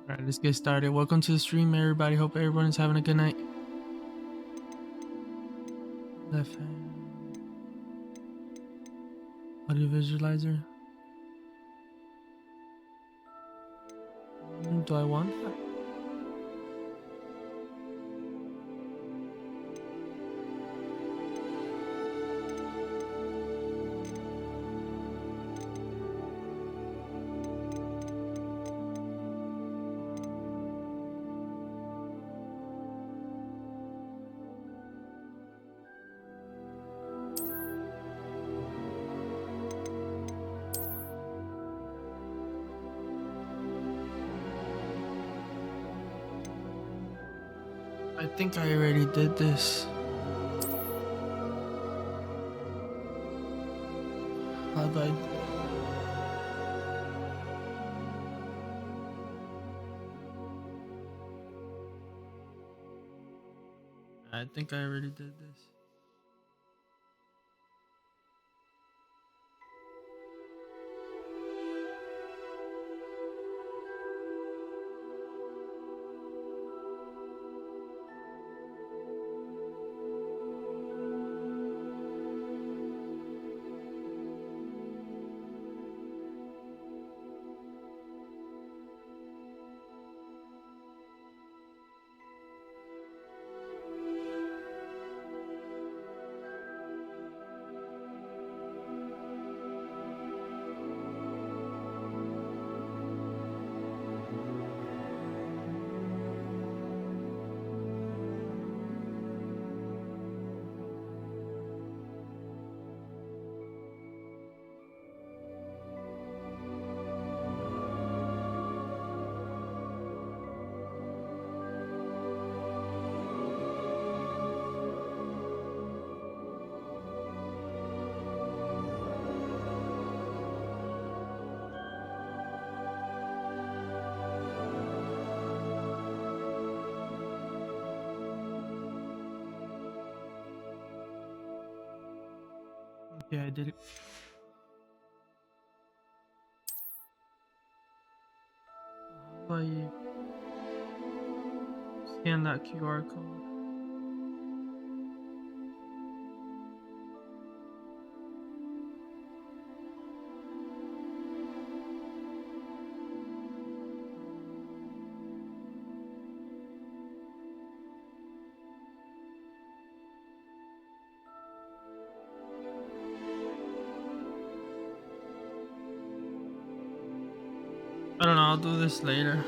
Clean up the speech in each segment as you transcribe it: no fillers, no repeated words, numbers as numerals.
Alright, let's get started. Welcome to the stream, everybody. Hope everyone's having a good night. Left hand. Audio visualizer. Do I want that? I think I already did this. How do I? I think I already did this. Yeah, I did it. How do I scan that QR code? I don't know. I'll do this later.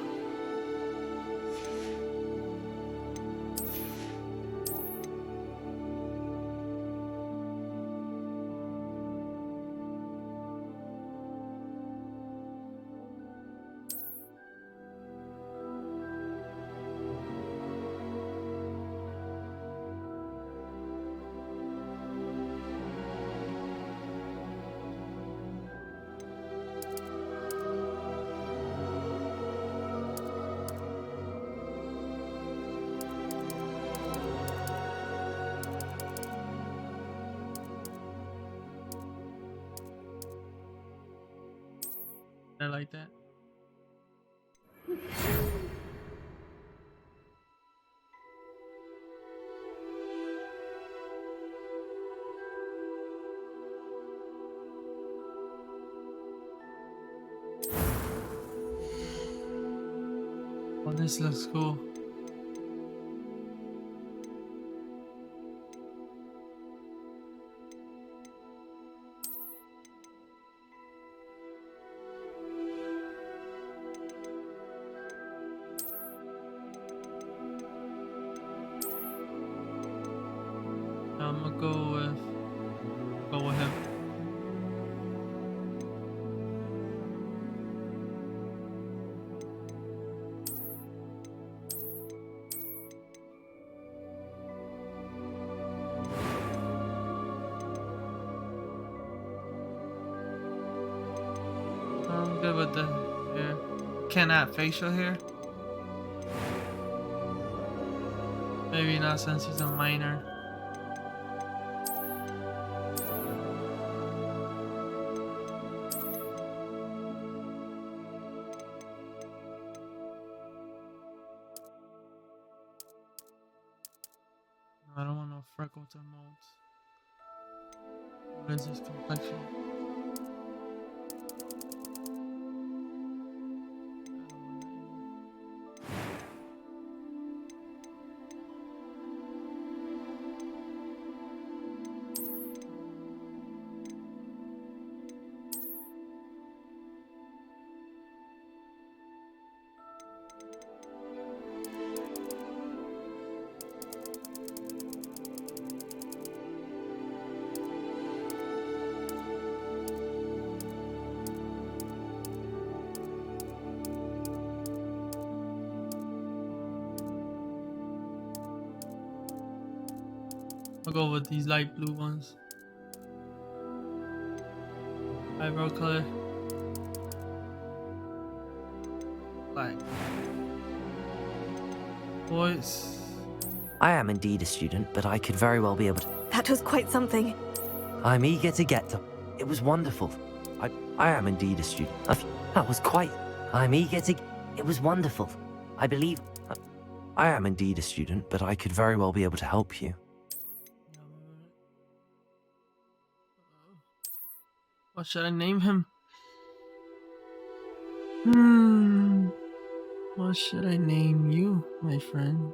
I like that. Oh, this looks cool. I'm gonna go with him. I'm good with the hair. Can't add facial hair. Maybe not since he's a minor. I don't want no freckles or molds. What is this complexion? I'll go with these light blue ones. Eyebrow color. Black. Voice. I am indeed a student, but I could very well be able to... That was quite something. I'm eager to get to... It was wonderful. I am indeed a student. That was quite... I'm eager to... It was wonderful. I believe... I am indeed a student, but I could very well be able to help you. What should I name him? What should I name you, my friend?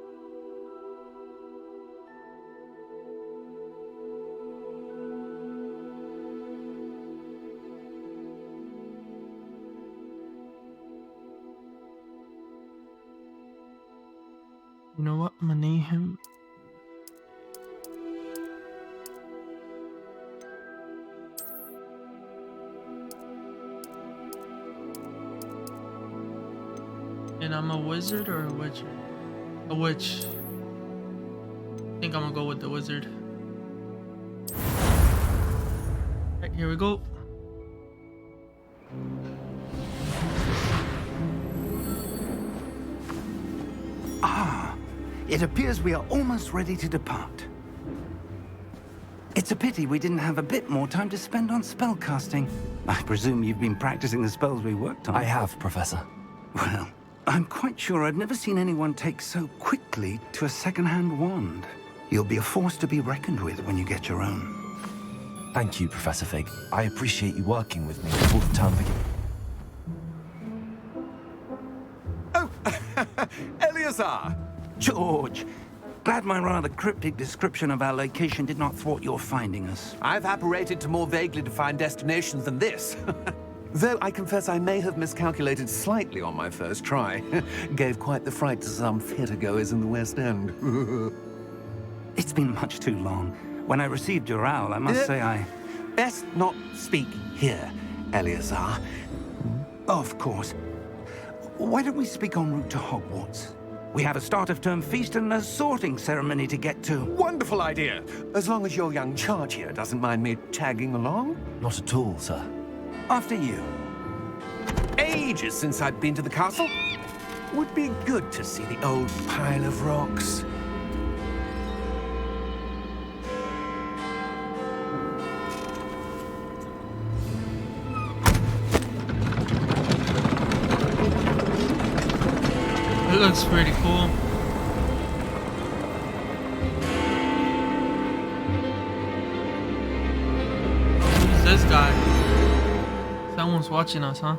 You know what? I'm gonna name him. And I'm a wizard or a witcher? A witch. I think I'm gonna go with the wizard. Alright, here we go. It appears we are almost ready to depart. It's a pity we didn't have a bit more time to spend on spellcasting. I presume you've been practicing the spells we worked on. I have, Professor. Well, I'm quite sure I've never seen anyone take so quickly to a second-hand wand. You'll be a force to be reckoned with when you get your own. Thank you, Professor Fig. I appreciate you working with me before the term begins. Oh, Eleazar! George, glad my rather cryptic description of our location did not thwart your finding us. I've apparated to more vaguely defined destinations than this. Though I confess I may have miscalculated slightly on my first try. Gave quite the fright to some theatre-goers in the West End. It's been much too long. When I received your owl, I must say I... Best not speak here, Eleazar. Of course. Why don't we speak en route to Hogwarts? We have a start-of-term feast and a sorting ceremony to get to. Wonderful idea! As long as your young charge here doesn't mind me tagging along. Not at all, sir. After you. Ages since I'd been to the castle. Would be good to see the old pile of rocks. It looks pretty cool. Who's this guy? Someone's watching us, huh?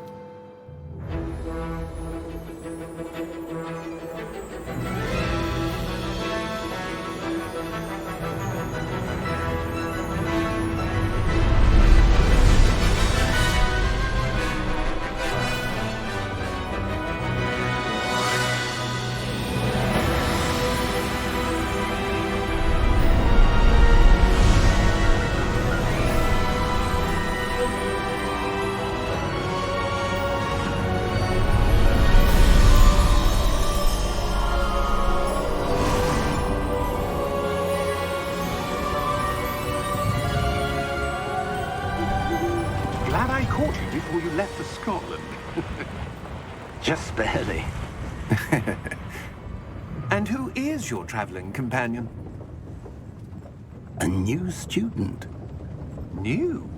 Glad I caught you before you left for Scotland. Just barely. And who is your traveling companion? A new student. New?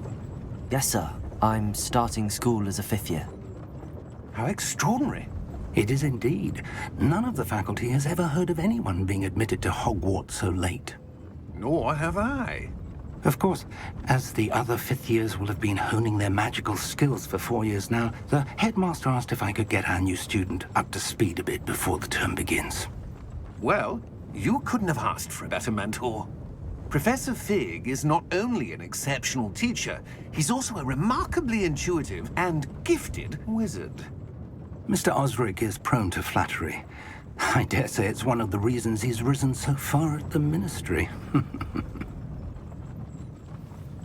Yes, sir. I'm starting school as a 5th year. How extraordinary. It is indeed. None of the faculty has ever heard of anyone being admitted to Hogwarts so late. Nor have I. Of course, as the other fifth years will have been honing their magical skills for 4 years now, the headmaster asked if I could get our new student up to speed a bit before the term begins. Well, you couldn't have asked for a better mentor. Professor Fig is not only an exceptional teacher, he's also a remarkably intuitive and gifted wizard. Mr. Osric is prone to flattery. I dare say it's one of the reasons he's risen so far at the Ministry.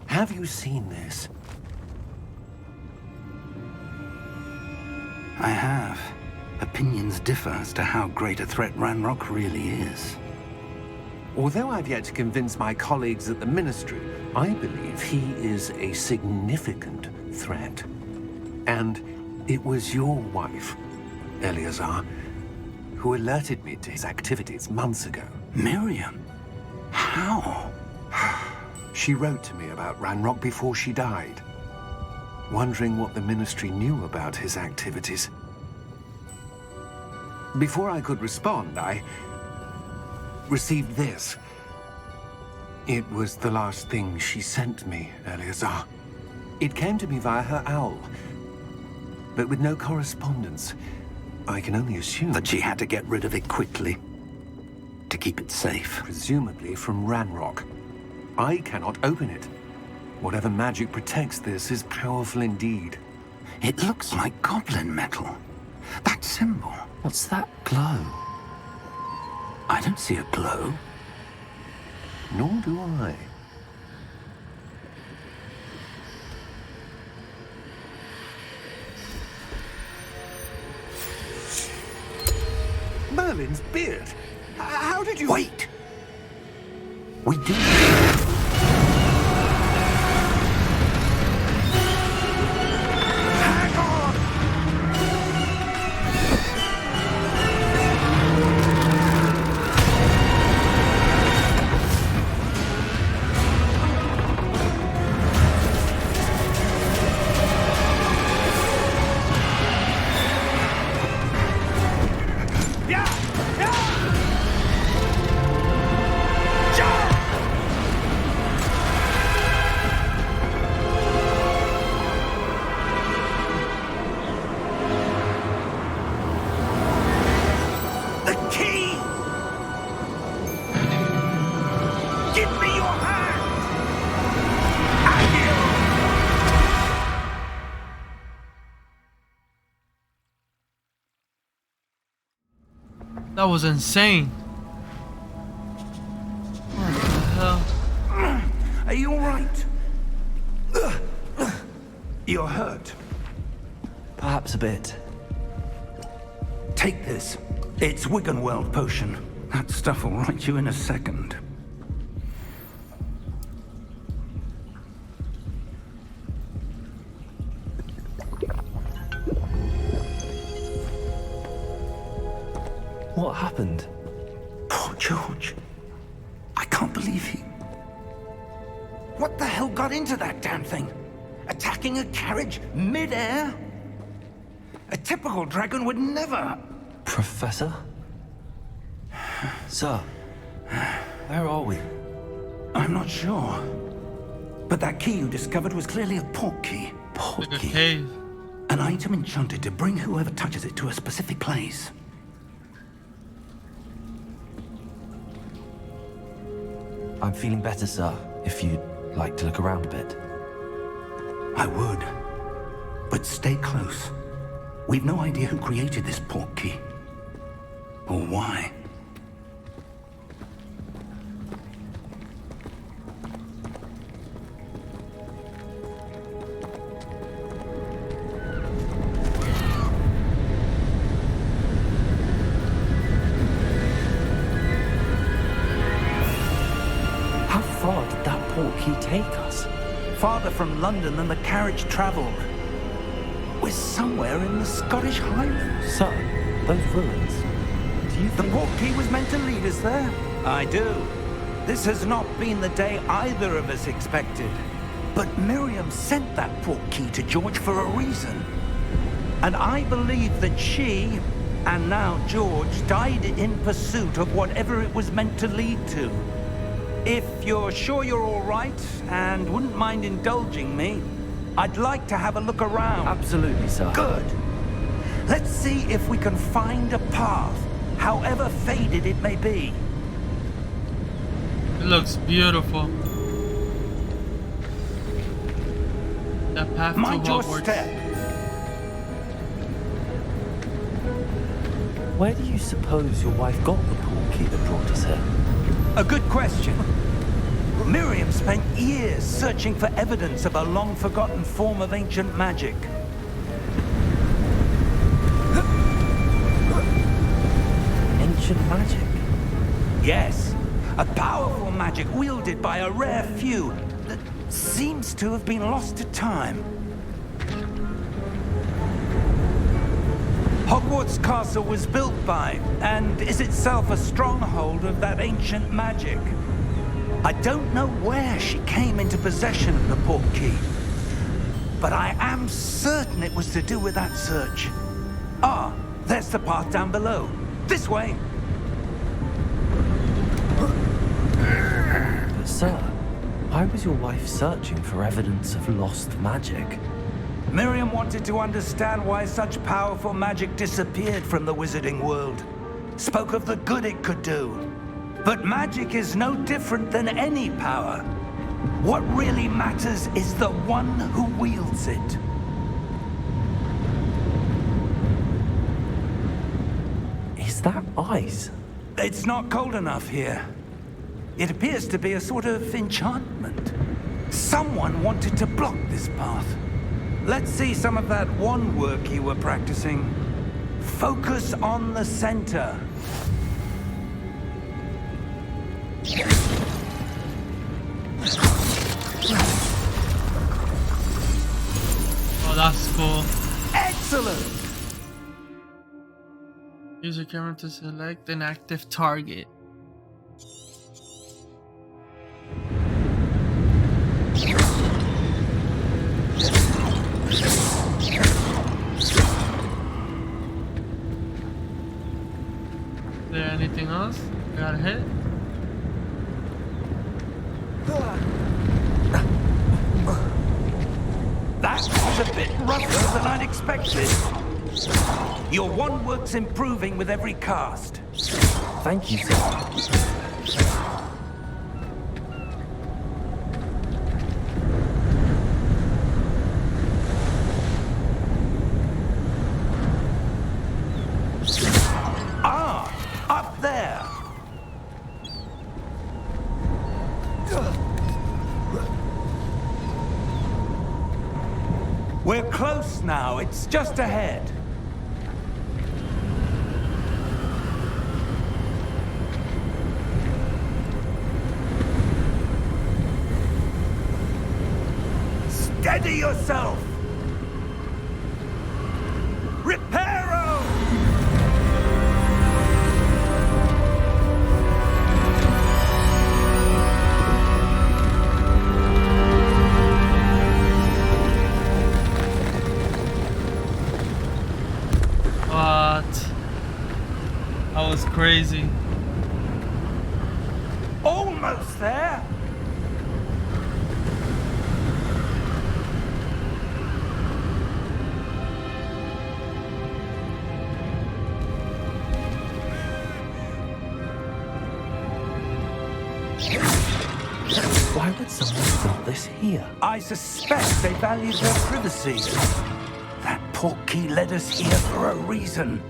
Have you seen this? I have. Opinions differ as to how great a threat Ranrock really is. Although I've yet to convince my colleagues at the Ministry, I believe he is a significant threat. And it was your wife, Eleazar, who alerted me to his activities months ago. Miriam? How? She wrote to me about Ranrock before she died, wondering what the Ministry knew about his activities. Before I could respond, I received this. It was the last thing she sent me, Eleazar. It came to me via her owl, but with no correspondence. I can only assume That she had to get rid of it quickly, to keep it safe. presumably from Ranrock. I cannot open it. Whatever magic protects this is powerful indeed. It looks like goblin metal. That symbol. What's that glow? I don't see a glow. Nor do I. Merlin's beard. How did you... Wait! We do. Hang on! The key! Give me your hand! That was insane. What the hell? Are you all right? You're hurt. Perhaps a bit. Take this. It's Wiggenweld potion. That stuff will right you in a second. What happened? Poor George. I can't believe he... What the hell got into that damn thing? Attacking a carriage mid-air? A typical dragon would never... Professor? Sir, where are we? I'm not sure. But that key you discovered was clearly a port key. Like a cave. An item enchanted to bring whoever touches it to a specific place. I'm feeling better, sir, if you'd like to look around a bit. I would. But stay close. We've no idea who created this port key. Or why. How far did that port key take us? Farther from London than the carriage traveled. We're somewhere in the Scottish Highlands. Sir, those ruins. Do you The think... port key was meant to lead us there. I do. This has not been the day either of us expected. But Miriam sent that port key to George for a reason. And I believe that she, and now George, died in pursuit of whatever it was meant to lead to. If you're sure you're all right and wouldn't mind indulging me, I'd like to have a look around. Absolutely, sir. Good. Let's see if we can find a path, however faded it may be. It looks beautiful. The path Mind to your Hogwarts. step. Where do you suppose your wife got the portkey that brought us here? A good question. Miriam spent years searching for evidence of a long-forgotten form of ancient magic. Ancient magic? Yes, a powerful magic wielded by a rare few that seems to have been lost to time. Hogwarts Castle was built by, and is itself a stronghold of that ancient magic. I don't know where she came into possession of the portkey, but I am certain it was to do with that search. Ah, there's the path down below. This way! But sir, why was your wife searching for evidence of lost magic? Miriam wanted to understand why such powerful magic disappeared from the wizarding world. Spoke of the good it could do. But magic is no different than any power. What really matters is the one who wields it. Is that ice? It's not cold enough here. It appears to be a sort of enchantment. Someone wanted to block this path. Let's see some of that wand work you were practicing. Focus on the center. Oh, that's cool. Excellent! Use your camera to select an active target. Is there anything else? Got a hit? That was a bit rougher than I'd expected. Your wand work's improving with every cast. Thank you, sir. Ah, up there. We're close now. It's just ahead. Steady yourself. Reparo! What? That was crazy. Almost there. Why would someone build this here? I suspect they valued their privacy. That portkey led us here for a reason.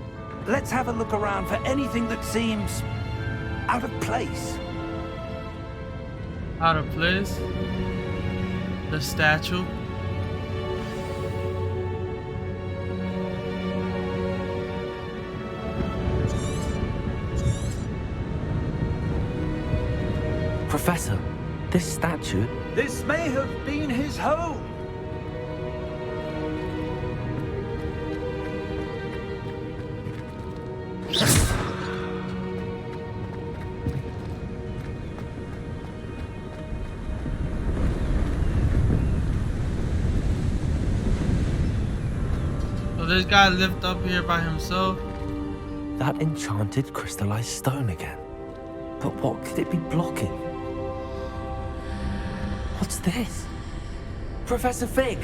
Let's have a look around for anything that seems out of place. Out of place. The statue. Professor, this statue... This may have been his home. So this guy lived up here by himself. That enchanted crystallized stone again. But what could it be blocking? What's this? Professor Fig!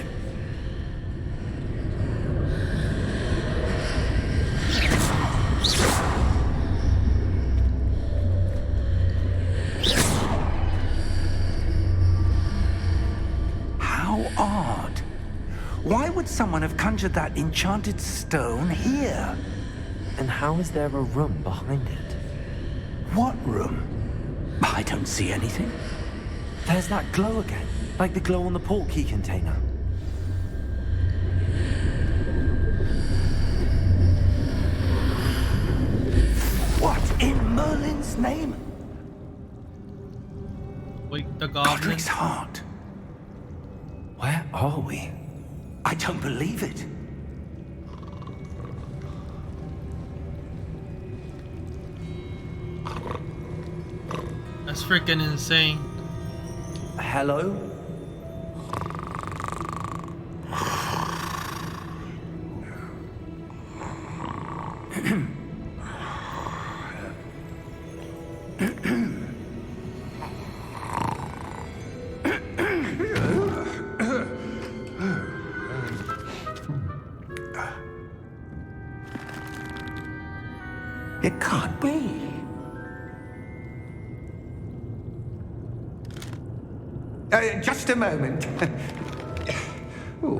How odd. Why would someone have conjured that enchanted stone here? And how is there a room behind it? What room? I don't see anything. There's that glow again, like the glow on the portkey container. What in Merlin's name? Wait, the goblin. Godric's heart. Where are we? I don't believe it. That's freaking insane. Hello? It can't be. Just a moment. Ooh.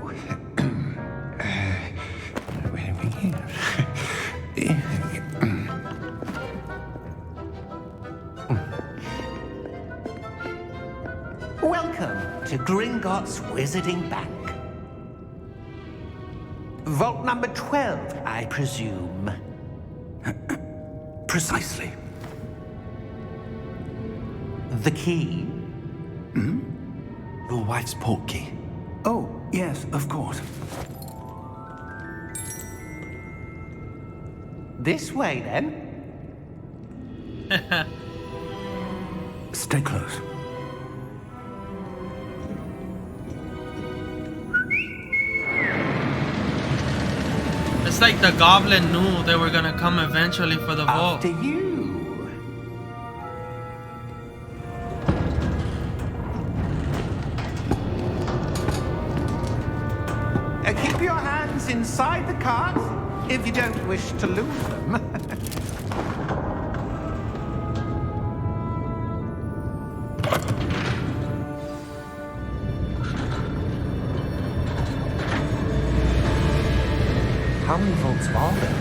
Where are we here? Welcome to Gringotts Wizarding Bank. Vault number 12, I presume. Precisely. The key? Your wife's portkey. Oh, yes, of course. This way, then. Stay close. It's like the goblin knew they were gonna come eventually for the vault. After you. Keep your hands inside the cart if you don't wish to lose them. How many vaults are there?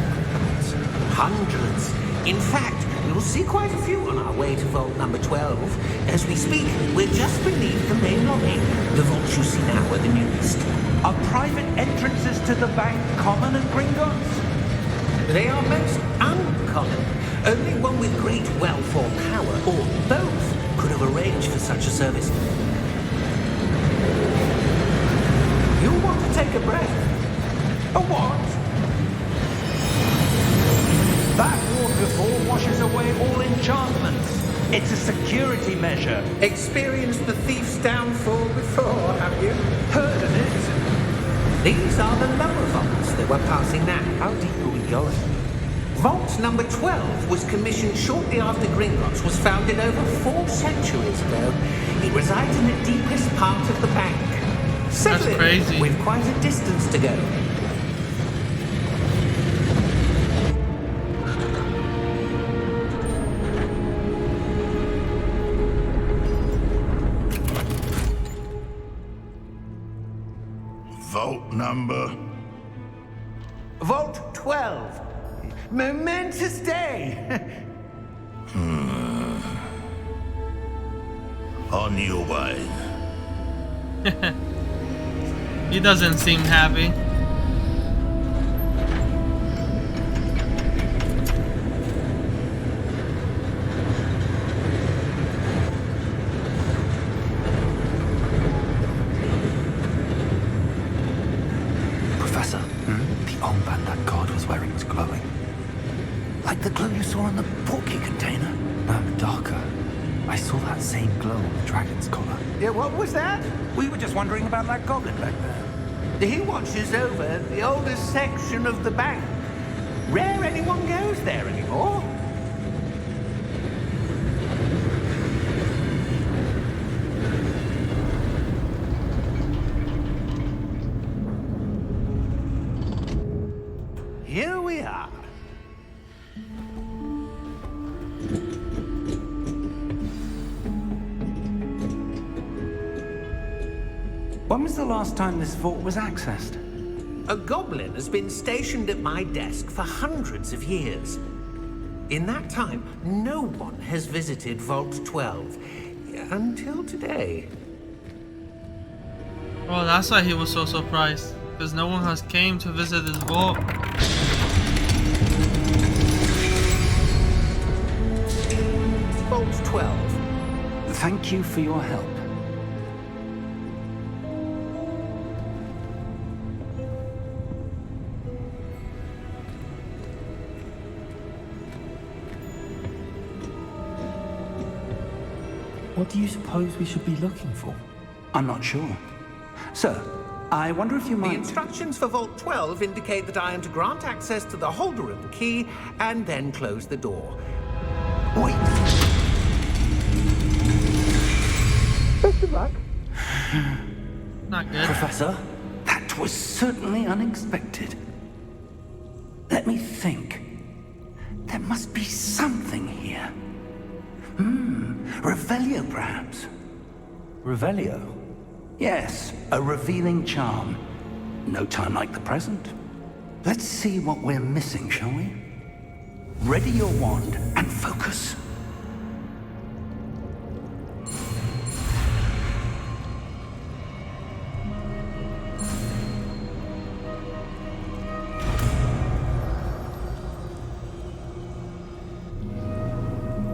Hundreds. In fact, you'll see quite a few on our way to vault number 12. As we speak, we're just beneath the main lobby. The vaults you see now are the newest. Are private entrances to the bank common at Gringotts? They are most uncommon. Only one with great wealth or power, or both, could have arranged for such a service. You want to take a breath? A what? That waterfall washes away all enchantments. It's a security measure. Experienced the thief's downfall before, have you? Heard of it? These are the lower vaults that we're passing now. How deep are we going? Vault number 12 was commissioned shortly after Gringotts was founded over 4 centuries ago. It resides in the deepest part of the bank. Settle in crazy. with quite a distance to go. Vault number? Vault 12. Momentous day. On your way. He doesn't seem happy. Professor, the armband that guard was wearing was glowing. Like the glow you saw in the portkey container. No, darker. I saw that same glow on the dragon's collar. Yeah, what was that? We were just wondering about that goblin back there. He watches over the oldest section of the bank. Rare anyone goes there anymore. When was the last time this vault was accessed? A goblin has been stationed at my desk for hundreds of years. In that time, no one has visited Vault 12. Until today. Oh, that's why he was so surprised. Because no one has came to visit this vault. Vault 12. Thank you for your help. What do you suppose we should be looking for? I'm not sure. Sir, I wonder if you The might... instructions for Vault 12 indicate that I am to grant access to the holder of the key and then close the door. Wait! Best of luck. Not good. Professor? That was certainly unexpected. Let me think. There must be something here. Revelio, perhaps? Revelio? Yes, a revealing charm. No time like the present. Let's see what we're missing, shall we? Ready your wand and focus.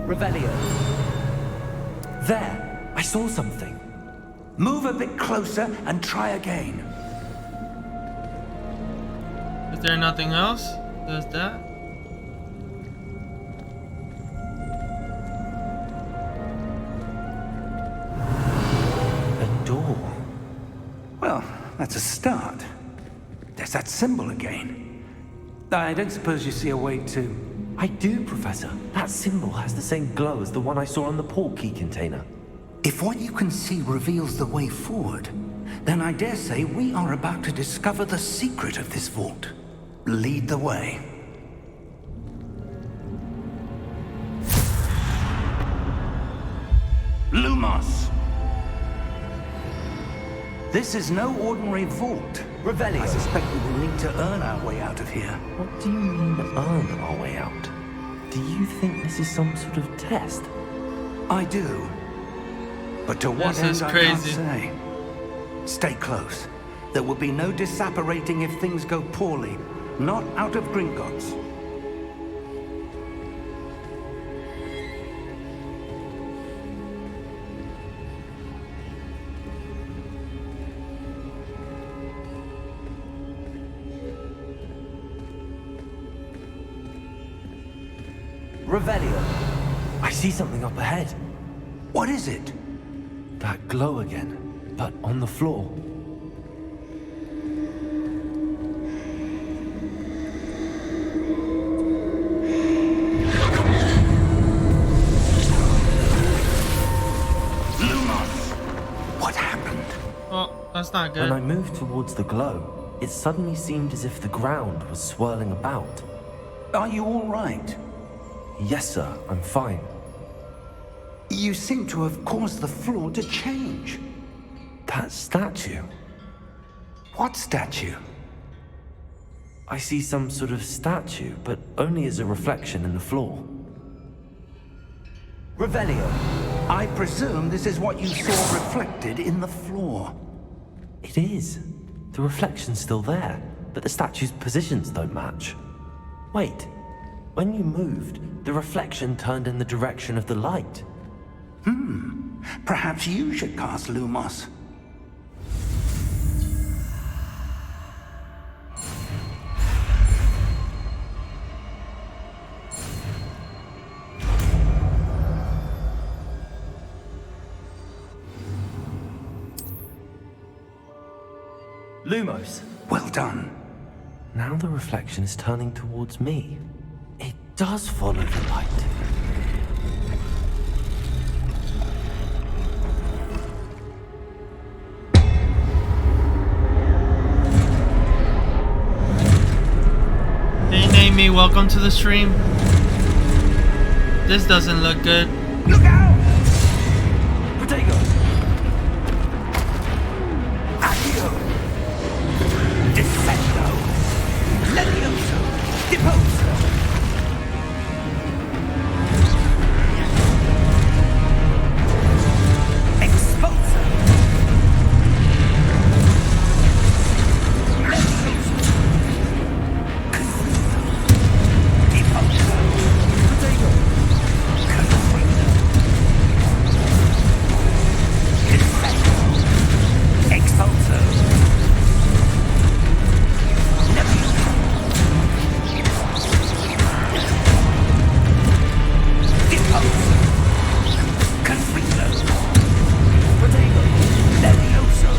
Revelio. There! I saw something. Move a bit closer and try again. Is there nothing else? There's that. A door. Well, that's a start. There's that symbol again. I don't suppose you see a way to... I do, Professor. That symbol has the same glow as the one I saw on the port key container. If what you can see reveals the way forward, then I dare say we are about to discover the secret of this vault. Lead the way. Lumos! This is no ordinary vault. Revelio. I suspect we will need to earn our way out of here. What do you mean, earn our way out? Do you think this is some sort of test? I do. But to what This end is I can't crazy. say. Stay close. There will be no disapparating if things go poorly. Not out of Gringotts. Revelio. I see something up ahead. What is it? That glow again, but on the floor. Lumos! What happened? Oh, that's not When I good. moved towards the glow, it suddenly seemed as if the ground was swirling about. Are you all right? Yes, sir, I'm fine. You seem to have caused the floor to change. That statue. What statue? I see some sort of statue, but only as a reflection in the floor. Revelio. I presume this is what you saw reflected in the floor. It is. The reflection's still there, but the statue's positions don't match. Wait. When you moved, the reflection turned in the direction of the light. Perhaps you should cast Lumos. Lumos. Well done. Now the reflection is turning towards me. It does follow the light. Hey, Namie, welcome to the stream. This doesn't look good. Look out! Protego! I Deposer. Exposer. Leviosa. Confringo. Deposer. Potato. Confringo. Defendo. Exposer. Leviosa. Deposer. Confringo. Potato. Leviosa.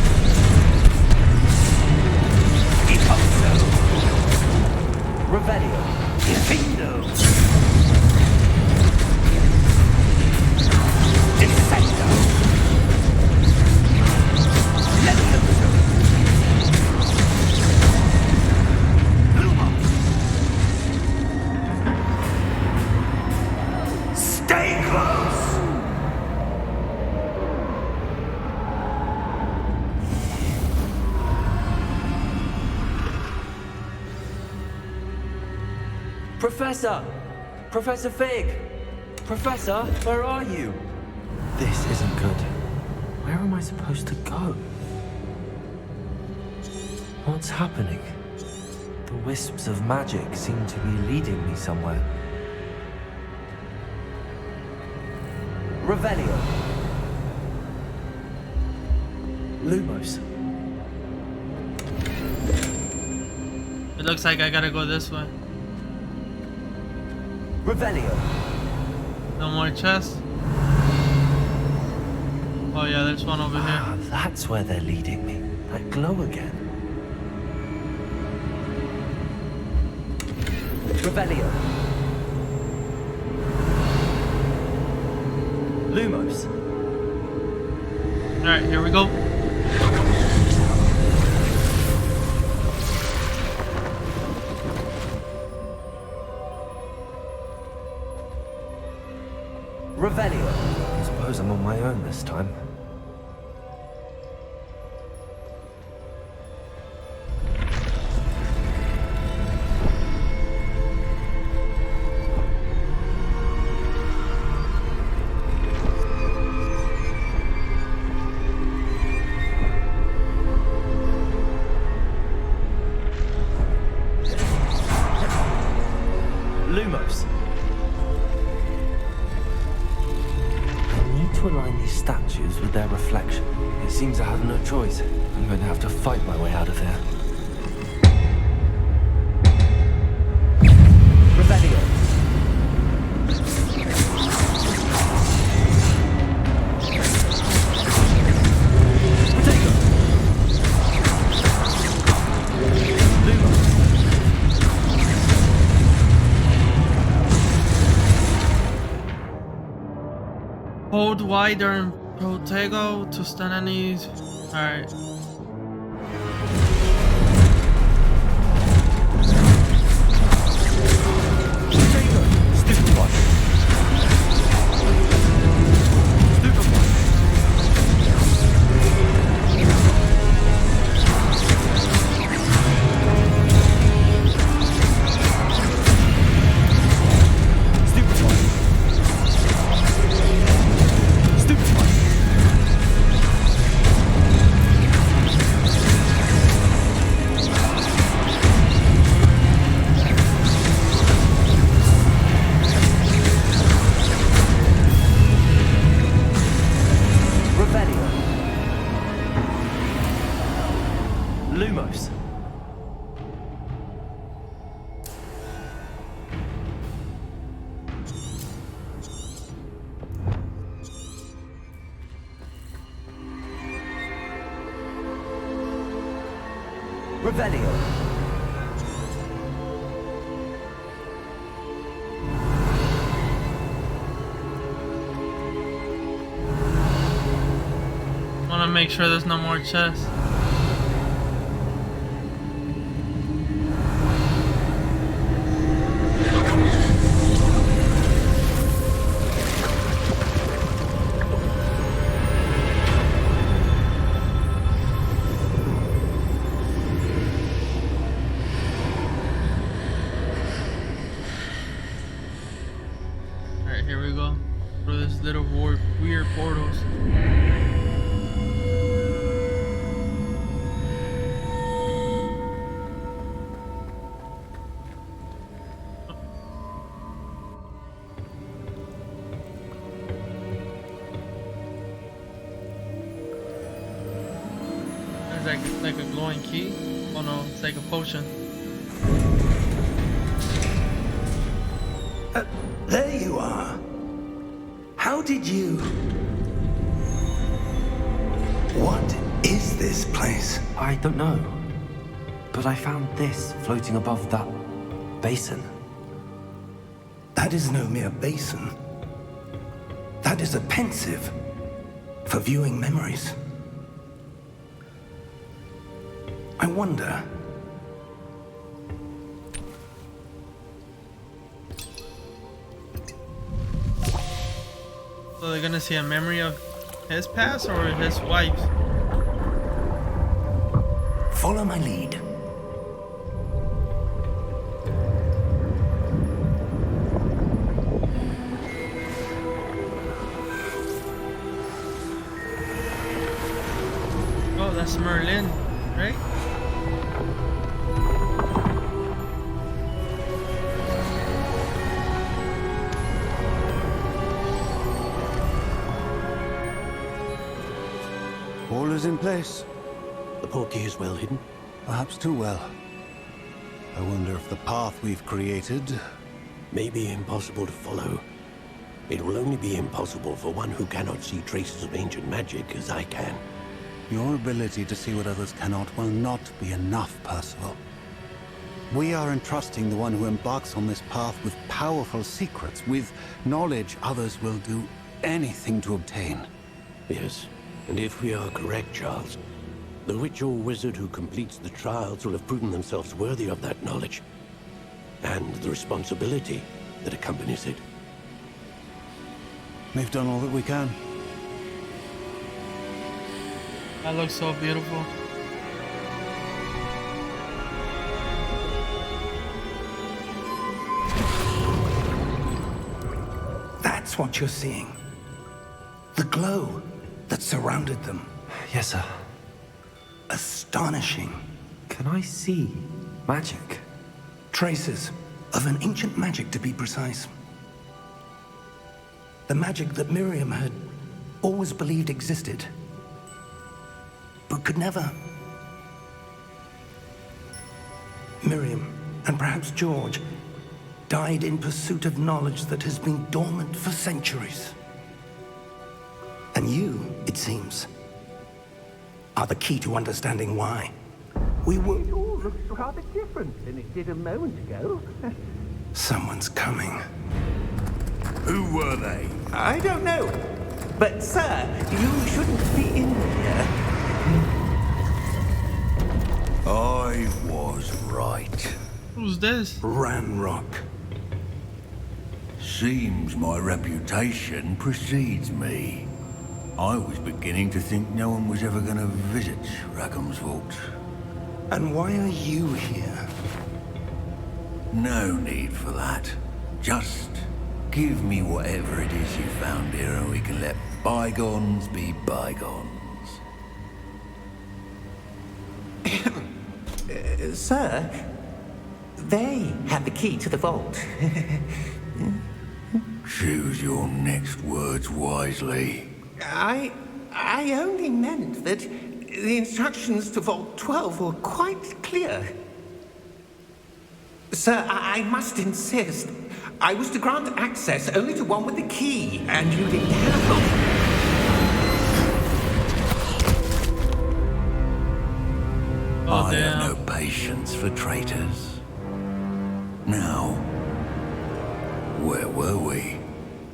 Deposer. Revelio. Defendo. Defendo. Leviosa. Lumo. Stay close. Professor! Professor Fig! Professor, where are you? This isn't good. Where am I supposed to go? What's happening? The wisps of magic seem to be leading me somewhere. Revelio. Lumos. It looks like I gotta go this way. Revelio. No more chests. Oh yeah, there's one over here. Ah, that's where they're leading me. That glow again. Revelio. Lumos. Alright, here we go. Revelio. I suppose I'm on my own this time. Lumos. I need to align these statues with their reflection. It seems I have no choice. I'm going to have to fight my way out of here. Revelio. Potato. Lumos. Hold Y during Protego to stun enemies. Alright. Potato. Stupid one. Stupid one. Stupid one. Stupid one. Revelio. Lumos. Revelio. Wanna make sure there's no more chests. Alright, here we go. Through this little weird portals. It's like a glowing key. Oh no, it's like a potion. There you are. How did you... What is this place? I don't know. But I found this floating above that basin. That is no mere basin. That is a pensive for viewing memories. I wonder... So they're gonna see a memory of his past or his wife's? Follow my lead. Oh, that's Merlin, right? All is in place. The portkey is well hidden. Perhaps too well. I wonder if the path we've created... May be impossible to follow. It will only be impossible for one who cannot see traces of ancient magic as I can. Your ability to see what others cannot will not be enough, Percival. We are entrusting the one who embarks on this path with powerful secrets, with knowledge others will do anything to obtain. Yes, and if we are correct, Charles, the witch or wizard who completes the trials will have proven themselves worthy of that knowledge, and the responsibility that accompanies it. We've done all that we can. That looks so beautiful. That's what you're seeing. The glow that surrounded them. Yes, sir. Astonishing. Can I see magic? Traces of an ancient magic, to be precise. The magic that Miriam had always believed existed, but could never. Miriam, and perhaps George, died in pursuit of knowledge that has been dormant for centuries. And you, it seems, are the key to understanding why. We were... It all looks rather different than it did a moment ago. Someone's coming. Who were they? I don't know. But, sir, you shouldn't be in here. I was right. Who's this? Ranrock. Seems my reputation precedes me. I was beginning to think no one was ever going to visit Rackham's vault. And why are you here? No need for that. Just give me whatever it is you found here and we can let bygones be bygones. Sir, they have the key to the vault. Choose your next words wisely. I only meant that the instructions to Vault 12 were quite clear. Sir, I must insist. I was to grant access only to one with the key, and you didn't have. I damn. have no patience for traitors. Now, where were we?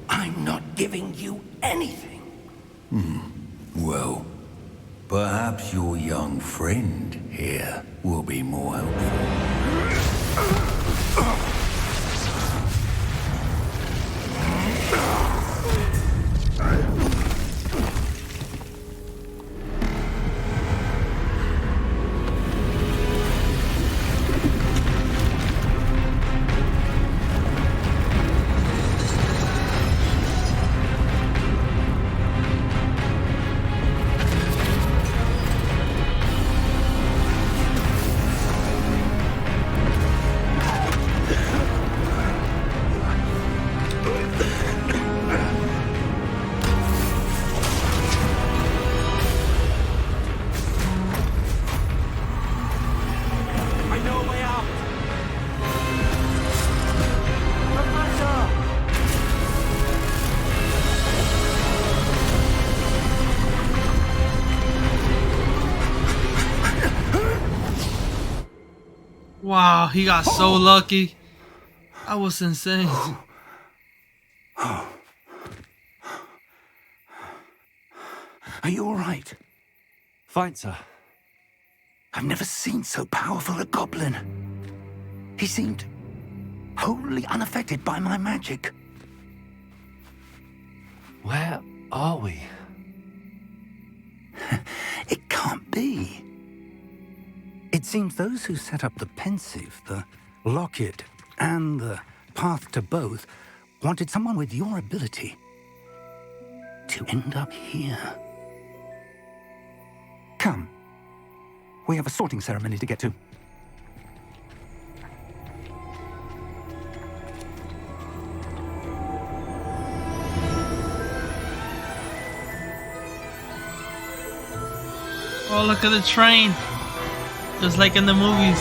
I'm not giving you anything. Well, perhaps your young friend here will be more helpful. Wow, he got so lucky. That was insane. Are you all right? Fine, sir. I've never seen so powerful a goblin. He seemed wholly unaffected by my magic. Where are we? It can't be. It seems those who set up the pensive, the locket, and the path to both wanted someone with your ability to end up here. Come. We have a sorting ceremony to get to. Oh, look at the train. Just like in the movies.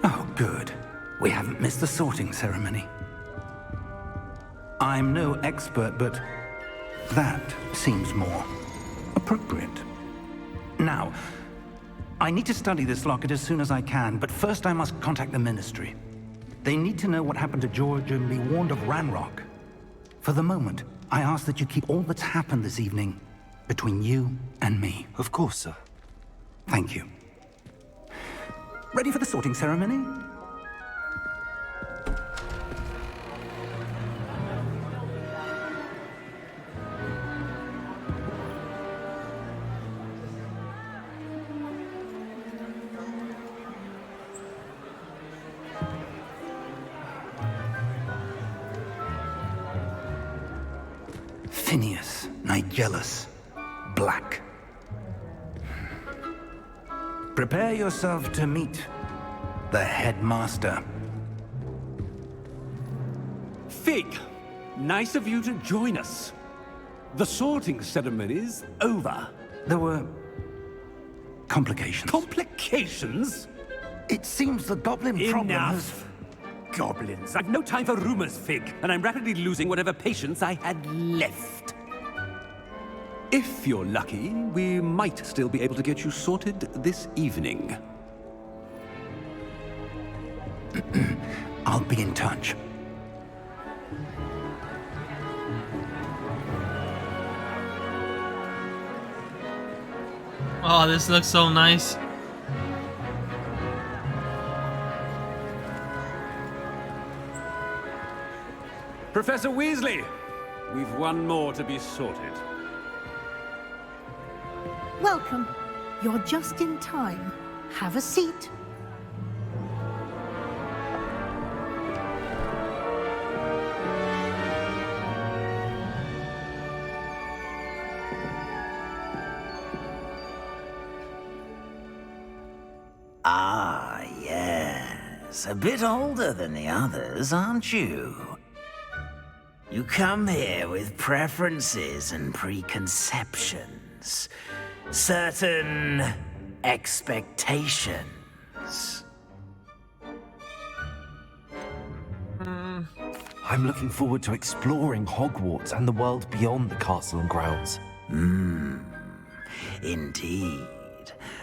Oh, good. We haven't missed the sorting ceremony. I'm no expert, but that seems more appropriate. Now, I need to study this locket as soon as I can, but first I must contact the Ministry. They need to know what happened to George and be warned of Ranrock. For the moment, I ask that you keep all that's happened this evening between you and me. Of course, sir. Thank you. Ready for the sorting ceremony? Phineas, Nigellus, Black. Prepare yourself to meet the headmaster. Fig, nice of you to join us. The sorting ceremony's over. There were complications. Complications? It seems the goblin problem has... Enough. Goblins. I've no time for rumors, Fig, and I'm rapidly losing whatever patience I had left. If you're lucky, we might still be able to get you sorted this evening. I'll be in touch. Oh, this looks so nice. Professor Weasley, we've one more to be sorted. Welcome. You're just in time. Have a seat. Ah, yes. A bit older than the others, aren't you? You come here with preferences and preconceptions. Certain expectations. I'm looking forward to exploring Hogwarts and the world beyond the castle and grounds. Indeed.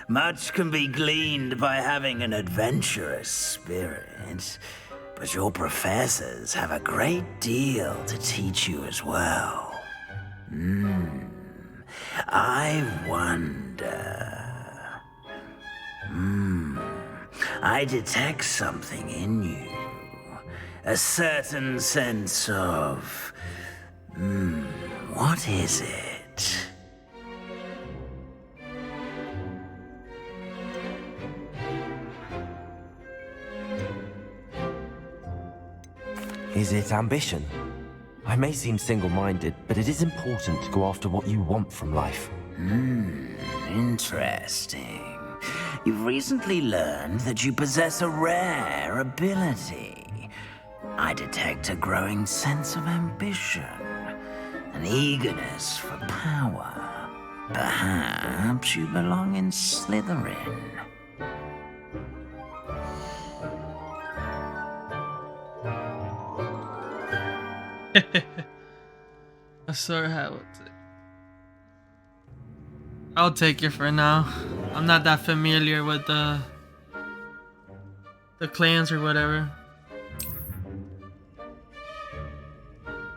Much can be gleaned by having an adventurous spirit, but your professors have a great deal to teach you as well. I wonder... I detect something in you. A certain sense of... what is it? Is it ambition? I may seem single-minded, but it is important to go after what you want from life. Interesting. You've recently learned that you possess a rare ability. I detect a growing sense of ambition, an eagerness for power. Perhaps you belong in Slytherin. Sir Hamilton. I'll take it for now. I'm not that familiar with the clans or whatever.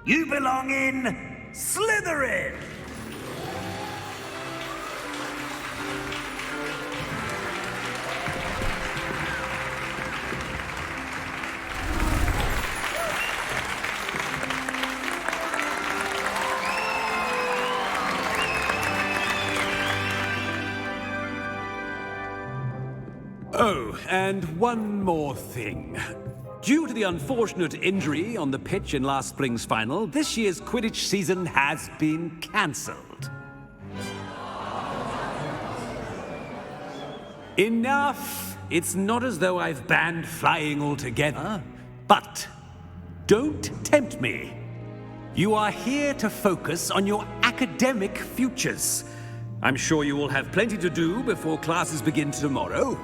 You belong in Slytherin! Oh, and one more thing. Due to the unfortunate injury on the pitch in last spring's final, this year's Quidditch season has been cancelled. Enough! It's not as though I've banned flying altogether. But don't tempt me. You are here to focus on your academic futures. I'm sure you will have plenty to do before classes begin tomorrow.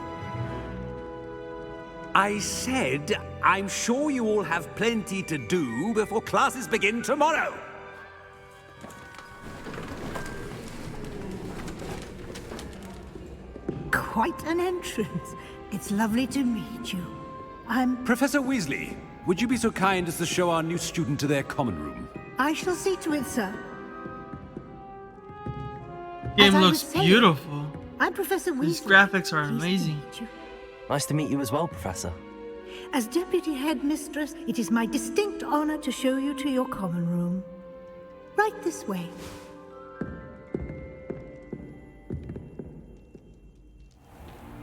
I said, I'm sure you all have plenty to do before classes begin tomorrow. Quite an entrance. It's lovely to meet you. I'm... Professor Weasley, would you be so kind as to show our new student to their common room? I shall see to it, sir. Game As I looks was saying, beautiful. I'm Professor Weasley. These graphics are Pleased to amazing. meet you. Nice to meet you as well, Professor. As Deputy Headmistress, it is my distinct honor to show you to your common room. Right this way.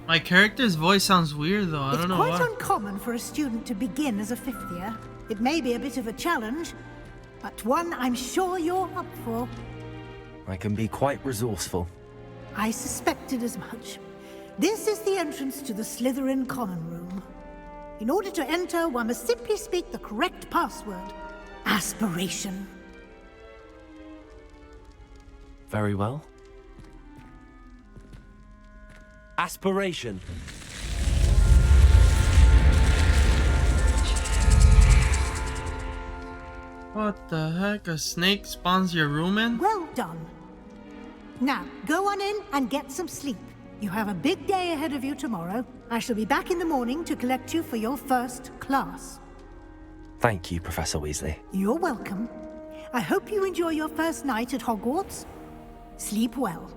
My character's voice sounds weird though. I don't know It's quite why. uncommon for a student to begin as a fifth year. It may be a bit of a challenge, but one I'm sure you're up for. I can be quite resourceful. I suspected as much. This is the entrance to the Slytherin common room. In order to enter, one must simply speak the correct password. Aspiration. Very well. Aspiration. What the heck? A snake spawns your room in? Well done. Now, go on in and get some sleep. You have a big day ahead of you tomorrow. I shall be back in the morning to collect you for your first class. Thank you, Professor Weasley. You're welcome. I hope you enjoy your first night at Hogwarts. Sleep well.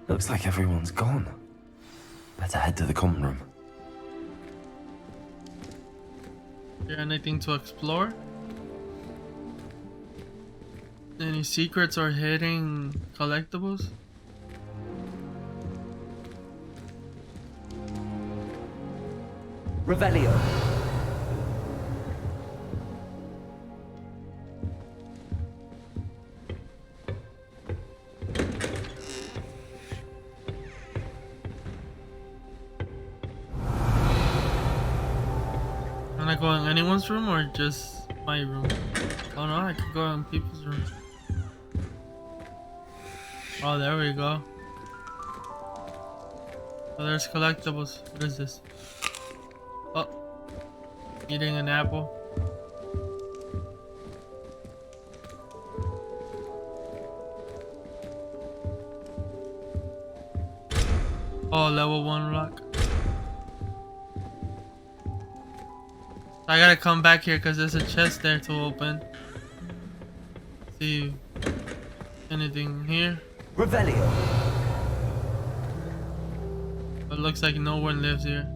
Looks like everyone's gone. Better head to the common room. Is there anything to explore? Any secrets or hidden collectibles? Revelio. Can I go in anyone's room or just my room? Oh no, I could go in people's rooms. Oh, there we go. Oh, there's collectibles. What is this? Oh, eating an apple. Oh, level 1 rock. I gotta come back here because there's a chest there to open. See anything here? Revelio. It looks like no one lives here.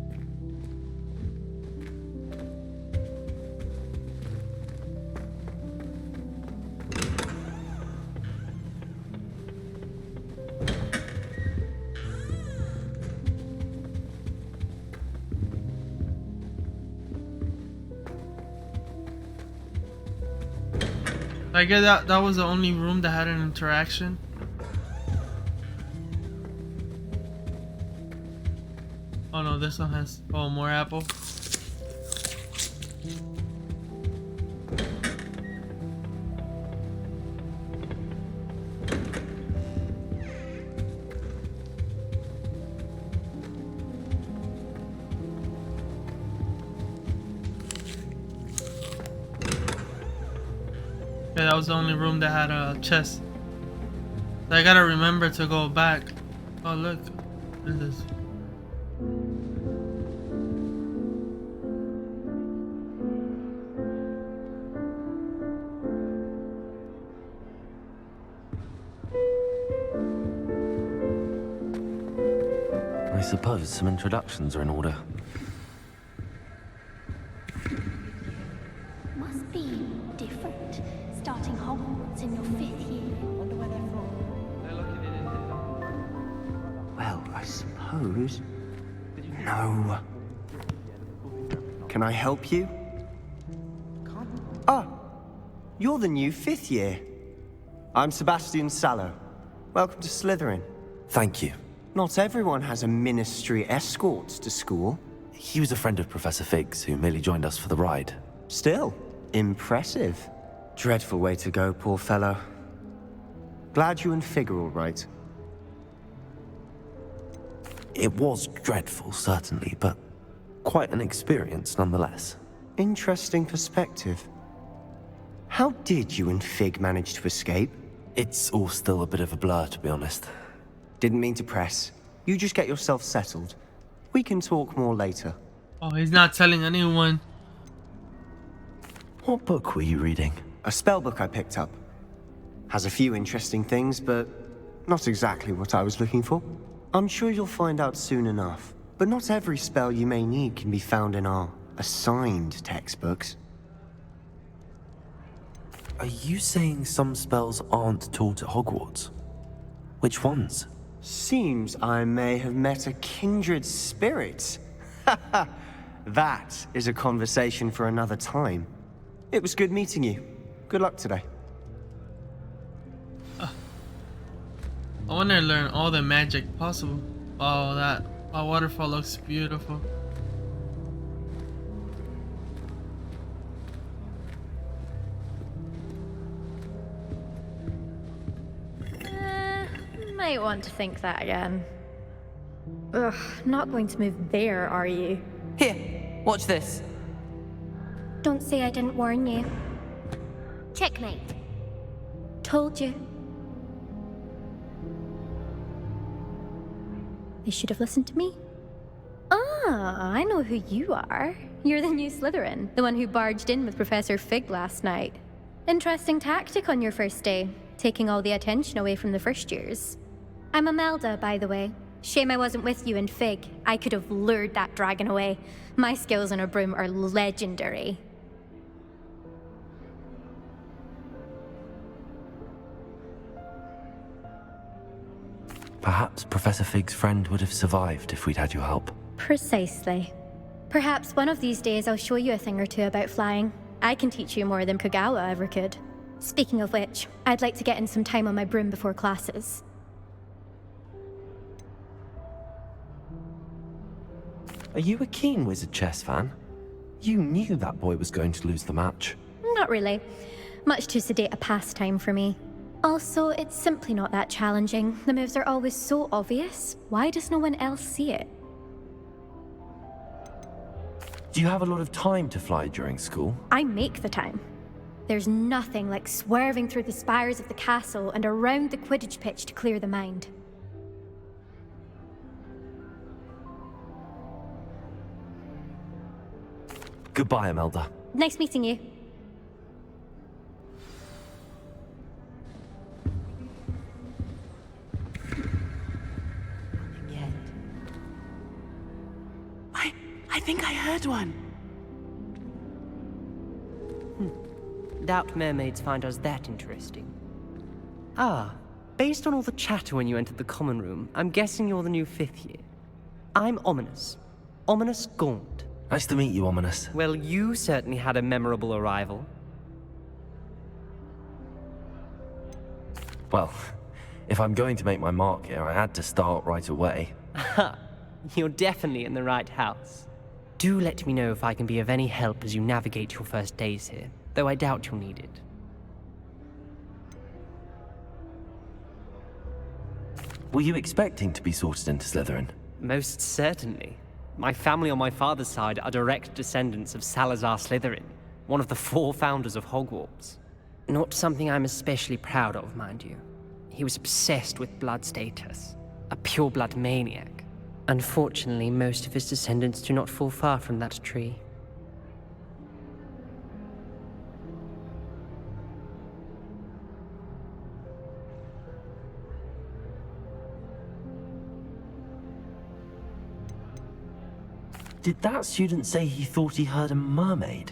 I guess that was the only room that had an interaction. Oh no, this one has more apple. Okay, that was the only room that had a chest. So I gotta remember to go back. Oh look, what is this? I suppose some introductions are in order. Must be different, starting Hogwarts in your 5th year. Wonder where they're from. Well, I suppose. No. Can I help you? Ah, you're the new 5th year. I'm Sebastian Sallow. Welcome to Slytherin. Thank you. Not everyone has a ministry escort to school. He was a friend of Professor Fig's who merely joined us for the ride. Still, impressive. Dreadful way to go, poor fellow. Glad you and Fig are all right. It was dreadful, certainly, but quite an experience nonetheless. Interesting perspective. How did you and Fig manage to escape? It's all still a bit of a blur, to be honest. Didn't mean to press. You just get yourself settled. We can talk more later. Oh, he's not telling anyone. What book were you reading? A spell book I picked up. Has a few interesting things, but not exactly what I was looking for. I'm sure you'll find out soon enough. But not every spell you may need can be found in our assigned textbooks. Are you saying some spells aren't taught at Hogwarts? Which ones? Seems I may have met a kindred spirit. That is a conversation for another time. It was good meeting you. Good luck today. I want to learn all the magic possible. Oh, that waterfall looks beautiful. Might want to think that again. Ugh, not going to move there, are you? Here, watch this. Don't say I didn't warn you. Checkmate. Told you. They should have listened to me. Ah, I know who you are. You're the new Slytherin, the one who barged in with Professor Fig last night. Interesting tactic on your first day, taking all the attention away from the first years. I'm Imelda, by the way. Shame I wasn't with you and Fig. I could have lured that dragon away. My skills on a broom are legendary. Perhaps Professor Fig's friend would have survived if we'd had your help. Precisely. Perhaps one of these days I'll show you a thing or two about flying. I can teach you more than Kogawa ever could. Speaking of which, I'd like to get in some time on my broom before classes. Are you a keen Wizard chess fan? You knew that boy was going to lose the match. Not really. Much too sedate a pastime for me. Also, it's simply not that challenging. The moves are always so obvious. Why does no one else see it? Do you have a lot of time to fly during school? I make the time. There's nothing like swerving through the spires of the castle and around the Quidditch pitch to clear the mind. Goodbye, Imelda. Nice meeting you. I think I heard one. Doubt mermaids find us that interesting. Ah, based on all the chatter when you entered the common room, I'm guessing you're the new 5th year. I'm Ominous. Ominous Gaunt. Nice to meet you, Ominous. Well, you certainly had a memorable arrival. Well, if I'm going to make my mark here, I had to start right away. Ha! You're definitely in the right house. Do let me know if I can be of any help as you navigate your first days here, though I doubt you'll need it. Were you expecting to be sorted into Slytherin? Most certainly. My family on my father's side are direct descendants of Salazar Slytherin, one of the 4 founders of Hogwarts. Not something I'm especially proud of, mind you. He was obsessed with blood status, a pure-blood maniac. Unfortunately, most of his descendants do not fall far from that tree. Did that student say he thought he heard a mermaid?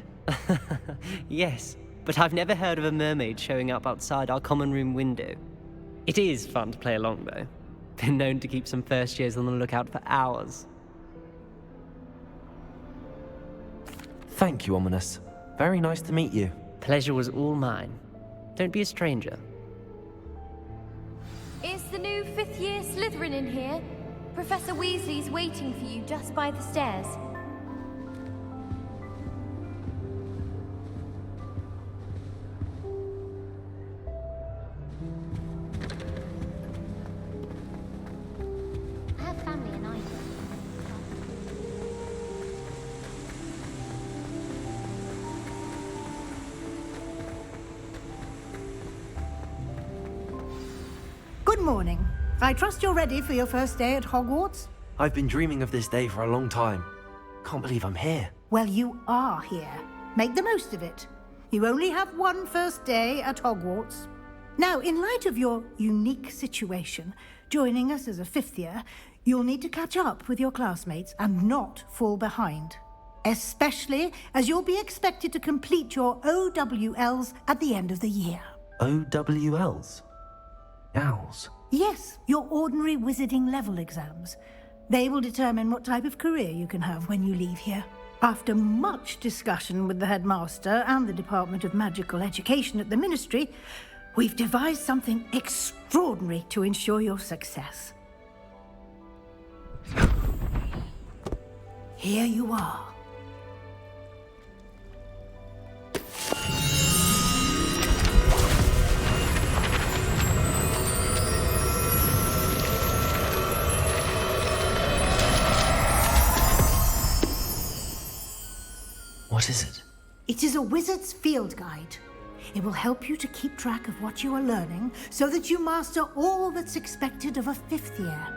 Yes, but I've never heard of a mermaid showing up outside our common room window. It is fun to play along, though. Been known to keep some first years on the lookout for hours. Thank you, Ominous. Very nice to meet you. Pleasure was all mine. Don't be a stranger. Is the new 5th year Slytherin in here? Professor Weasley's waiting for you just by the stairs. I have family in Ireland. Good morning. I trust you're ready for your first day at Hogwarts? I've been dreaming of this day for a long time. Can't believe I'm here. Well, you are here. Make the most of it. You only have one first day at Hogwarts. Now, in light of your unique situation, joining us as a 5th year, you'll need to catch up with your classmates and not fall behind. Especially as you'll be expected to complete your OWLs at the end of the year. OWLs? Owls? Yes, your ordinary wizarding level exams. They will determine what type of career you can have when you leave here. After much discussion with the headmaster and the Department of Magical Education at the Ministry, we've devised something extraordinary to ensure your success. Here you are. What is it? It is a wizard's field guide. It will help you to keep track of what you are learning so that you master all that's expected of a 5th year.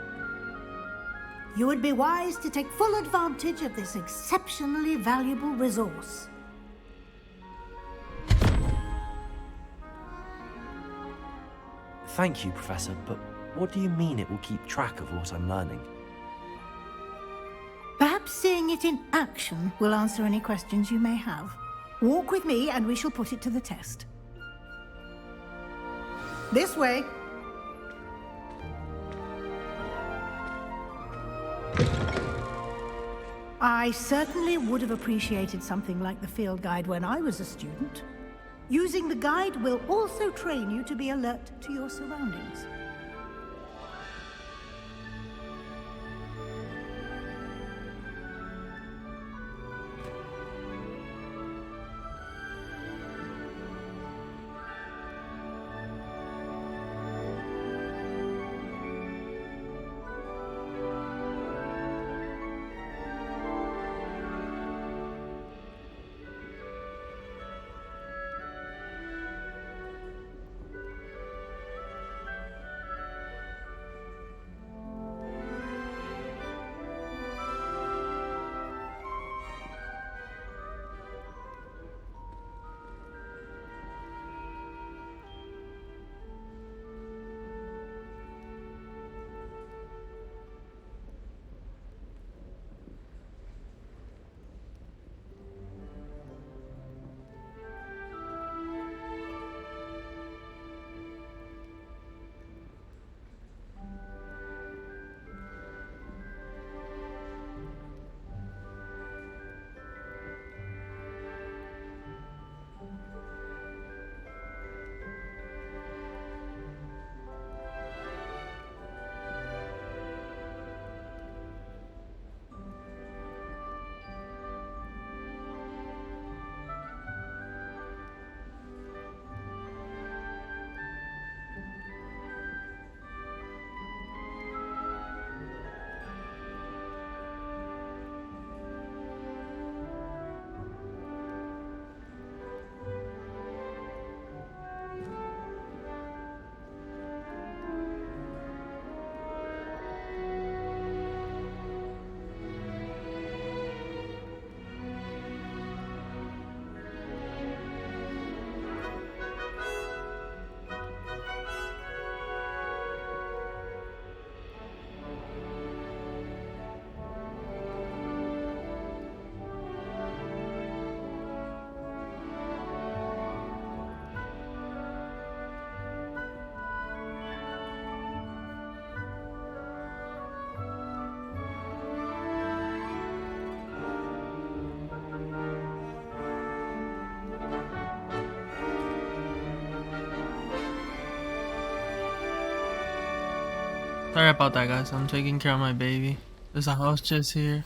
You would be wise to take full advantage of this exceptionally valuable resource. Thank you, Professor, but what do you mean it will keep track of what I'm learning? Perhaps seeing it in action will answer any questions you may have. Walk with me and we shall put it to the test. This way. I certainly would have appreciated something like the field guide when I was a student. Using the guide will also train you to be alert to your surroundings. Sorry about that, guys. I'm taking care of my baby. There's a house just here.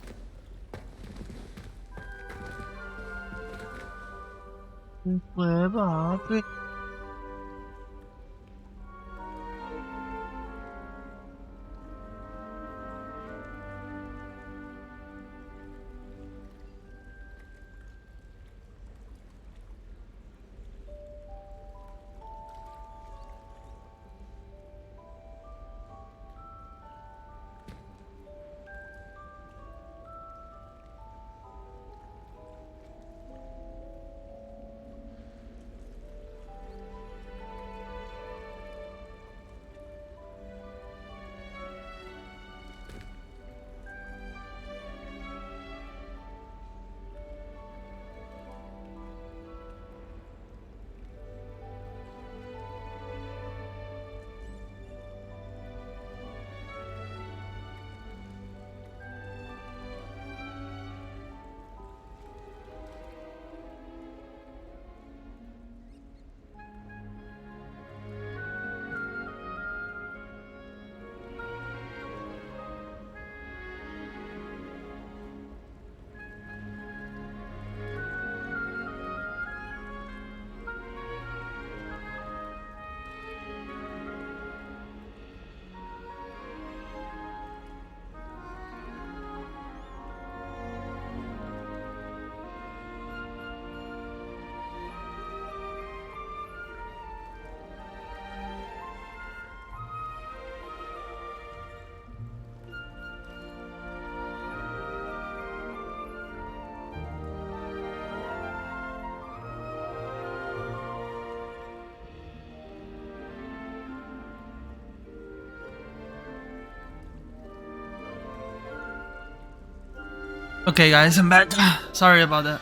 Okay, guys, I'm back. Sorry about that.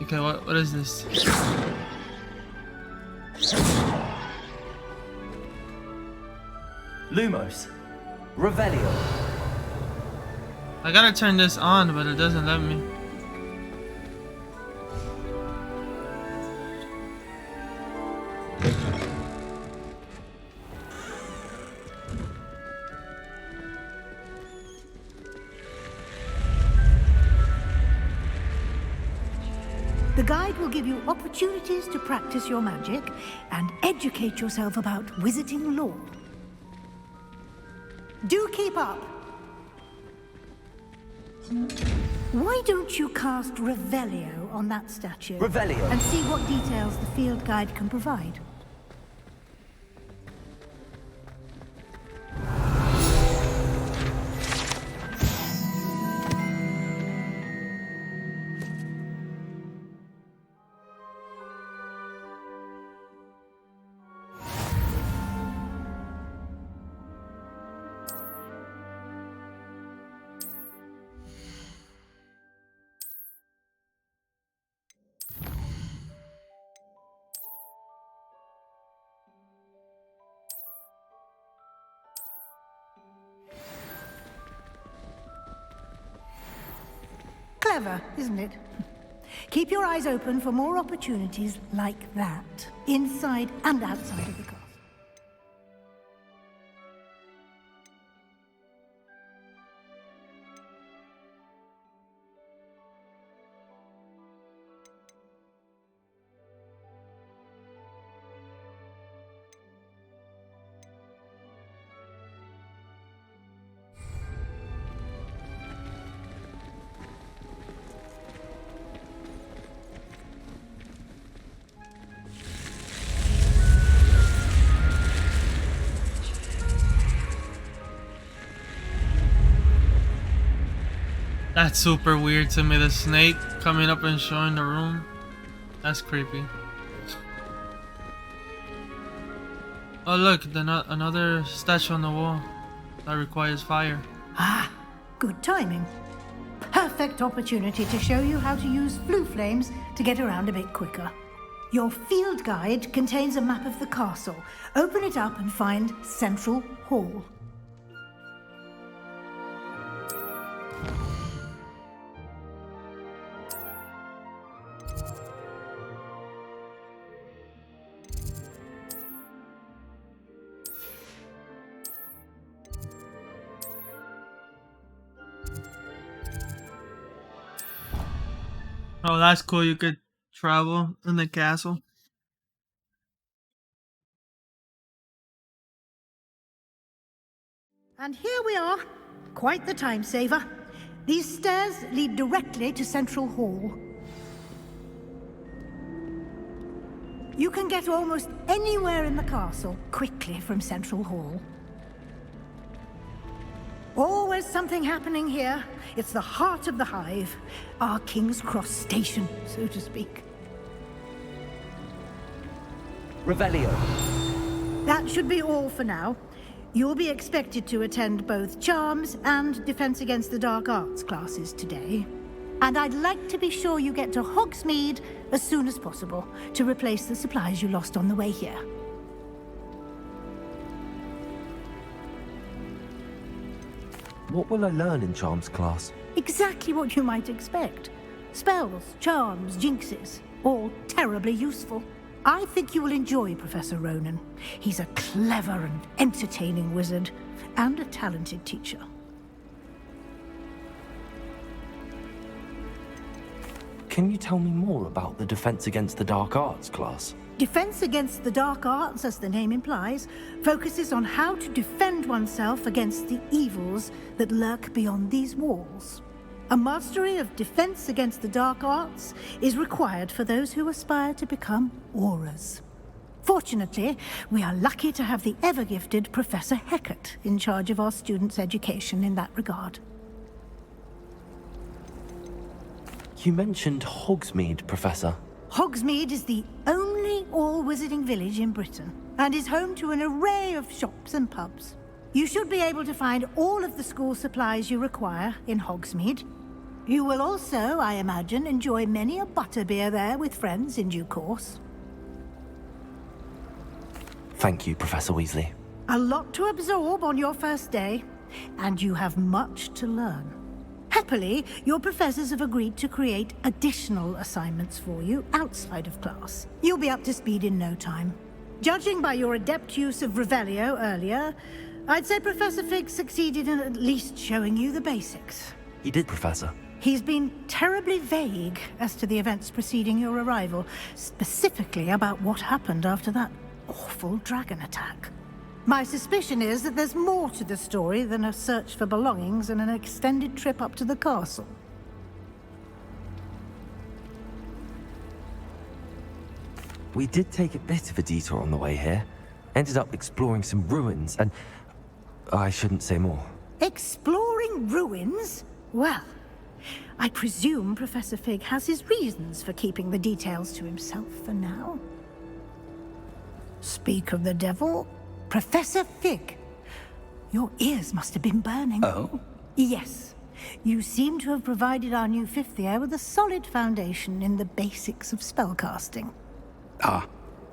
Okay, what is this? Lumos. Revelio. I gotta turn this on, but it doesn't let me. The guide will give you opportunities to practice your magic and educate yourself about wizarding lore. Do keep up! Why don't you cast Revelio on that statue? Revelio. And see what details the field guide can provide. Clever, isn't it? Keep your eyes open for more opportunities like that, inside and outside of the castle. That's super weird to me. The snake coming up and showing the room. That's creepy. Oh look, another statue on the wall that requires fire. Ah, good timing. Perfect opportunity to show you how to use flue flames to get around a bit quicker. Your field guide contains a map of the castle. Open it up and find Central Hall. Oh, that's cool. You could travel in the castle. And here we are. Quite the time saver. These stairs lead directly to Central Hall. You can get almost anywhere in the castle quickly from Central Hall. Always something happening here. It's the heart of the hive. Our King's Cross station, so to speak. Revelio. That should be all for now. You'll be expected to attend both Charms and Defense Against the Dark Arts classes today. And I'd like to be sure you get to Hogsmeade as soon as possible to replace the supplies you lost on the way here. What will I learn in Charms class? Exactly what you might expect. Spells, charms, jinxes, all terribly useful. I think you will enjoy Professor Ronan. He's a clever and entertaining wizard, and a talented teacher. Can you tell me more about the Defense Against the Dark Arts class? Defense Against the Dark Arts, as the name implies, focuses on how to defend oneself against the evils that lurk beyond these walls. A mastery of Defense Against the Dark Arts is required for those who aspire to become Aurors. Fortunately, we are lucky to have the ever-gifted Professor Hecat in charge of our students' education in that regard. You mentioned Hogsmeade, Professor. Hogsmeade is the only all-wizarding village in Britain, and is home to an array of shops and pubs. You should be able to find all of the school supplies you require in Hogsmeade. You will also, I imagine, enjoy many a butterbeer there with friends in due course. Thank you, Professor Weasley. A lot to absorb on your first day, and you have much to learn. Happily, your professors have agreed to create additional assignments for you outside of class. You'll be up to speed in no time. Judging by your adept use of Revelio earlier, I'd say Professor Fig succeeded in at least showing you the basics. He did, Professor. He's been terribly vague as to the events preceding your arrival, specifically about what happened after that awful dragon attack. My suspicion is that there's more to the story than a search for belongings and an extended trip up to the castle. We did take a bit of a detour on the way here. Ended up exploring some ruins and... I shouldn't say more. Exploring ruins? Well, I presume Professor Fig has his reasons for keeping the details to himself for now. Speak of the devil, Professor Fig. Your ears must have been burning. Oh? Yes. You seem to have provided our new fifth year with a solid foundation in the basics of spellcasting. Ah,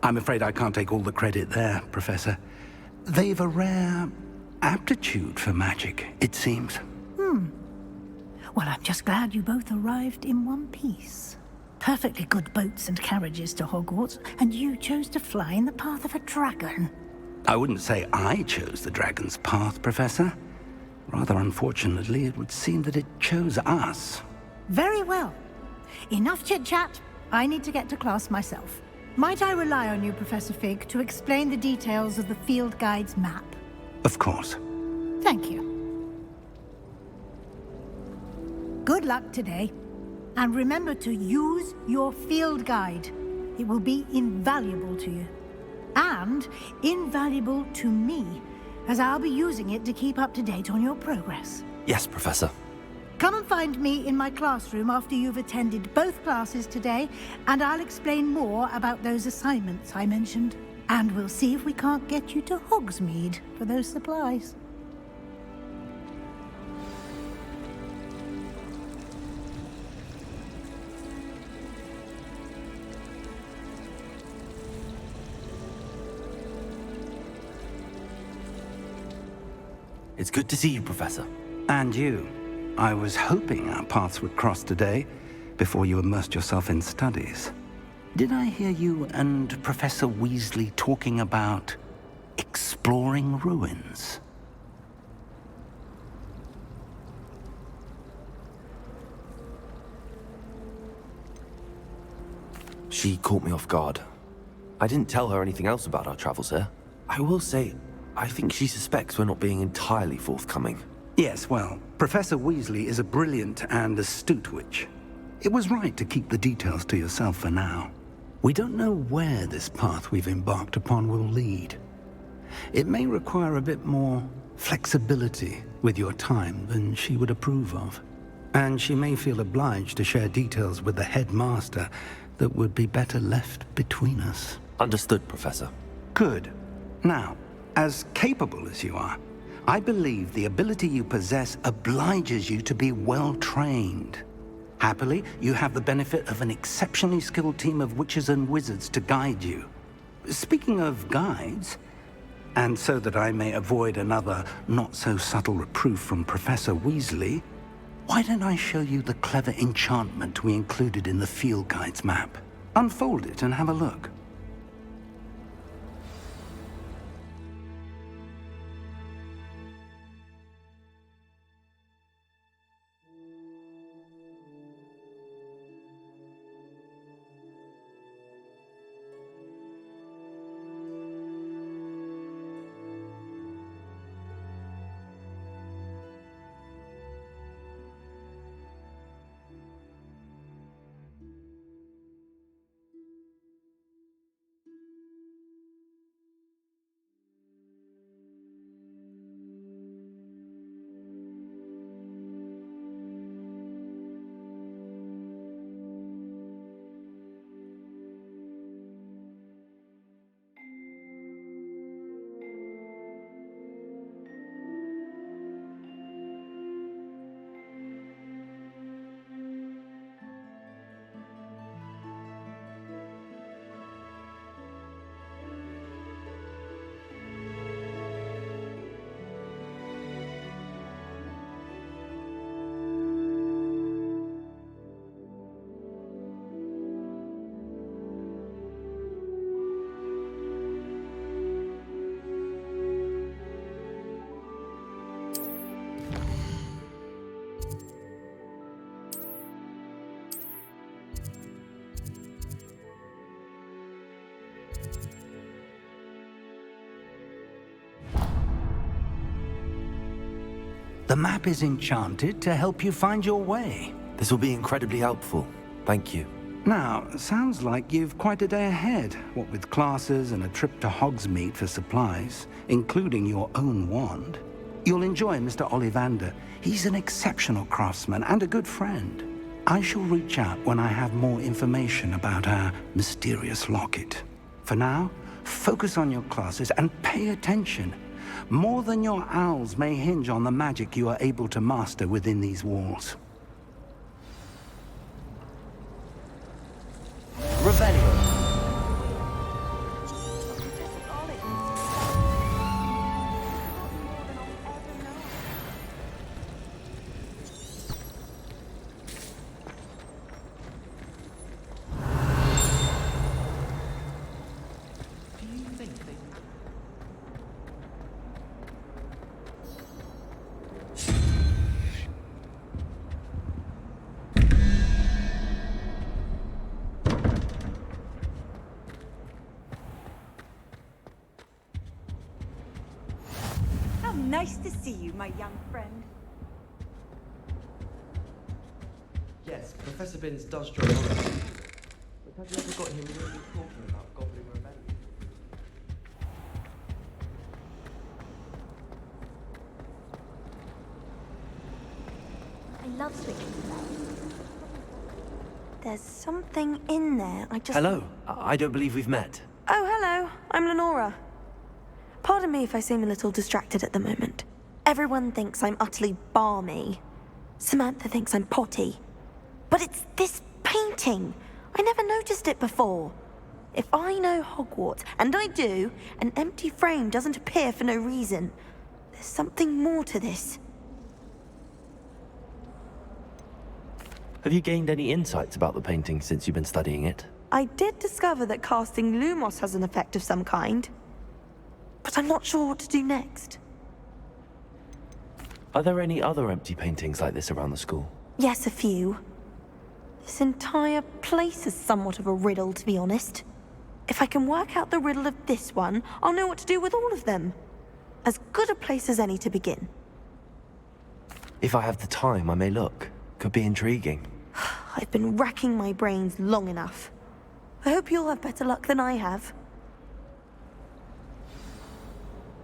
I'm afraid I can't take all the credit there, Professor. They've a rare aptitude for magic, it seems. Well, I'm just glad you both arrived in one piece. Perfectly good boats and carriages to Hogwarts, and you chose to fly in the path of a dragon. I wouldn't say I chose the dragon's path, Professor. Rather unfortunately, it would seem that it chose us. Very well. Enough chit-chat. I need to get to class myself. Might I rely on you, Professor Fig, to explain the details of the field guide's map? Of course. Thank you. Good luck today. And remember to use your field guide. It will be invaluable to you. And invaluable to me, as I'll be using it to keep up to date on your progress. Yes, Professor. Come and find me in my classroom after you've attended both classes today, and I'll explain more about those assignments I mentioned. And we'll see if we can't get you to Hogsmeade for those supplies. It's good to see you, Professor. And you. I was hoping our paths would cross today, before you immersed yourself in studies. Did I hear you and Professor Weasley talking about exploring ruins? She caught me off guard. I didn't tell her anything else about our travels here. I will say, I think she suspects we're not being entirely forthcoming. Yes, well, Professor Weasley is a brilliant and astute witch. It was right to keep the details to yourself for now. We don't know where this path we've embarked upon will lead. It may require a bit more flexibility with your time than she would approve of. And she may feel obliged to share details with the headmaster that would be better left between us. Understood, Professor. Good. Now, as capable as you are, I believe the ability you possess obliges you to be well trained. Happily, you have the benefit of an exceptionally skilled team of witches and wizards to guide you. Speaking of guides, and so that I may avoid another not-so-subtle reproof from Professor Weasley, why don't I show you the clever enchantment we included in the field guide's map? Unfold it and have a look. The map is enchanted to help you find your way. This will be incredibly helpful. Thank you. Now, sounds like you've quite a day ahead, what with classes and a trip to Hogsmeade for supplies, including your own wand. You'll enjoy Mr. Ollivander. He's an exceptional craftsman and a good friend. I shall reach out when I have more information about our mysterious locket. For now, focus on your classes and pay attention. More than your owls may hinge on the magic you are able to master within these walls. Revelio. Nice to see you, my young friend. Yes, Professor Binns does join on us. But have you ever got him really talking about Goblin Rebellion? I love switching blades. There's something in there. Hello. I don't believe we've met. Oh, hello. I'm Lenora. Pardon me if I seem a little distracted at the moment. Everyone thinks I'm utterly balmy. Samantha thinks I'm potty. But it's this painting. I never noticed it before. If I know Hogwarts, and I do, an empty frame doesn't appear for no reason. There's something more to this. Have you gained any insights about the painting since you've been studying it? I did discover that casting Lumos has an effect of some kind. But I'm not sure what to do next. Are there any other empty paintings like this around the school? Yes, a few. This entire place is somewhat of a riddle, to be honest. If I can work out the riddle of this one, I'll know what to do with all of them. As good a place as any to begin. If I have the time, I may look. Could be intriguing. I've been racking my brains long enough. I hope you'll have better luck than I have.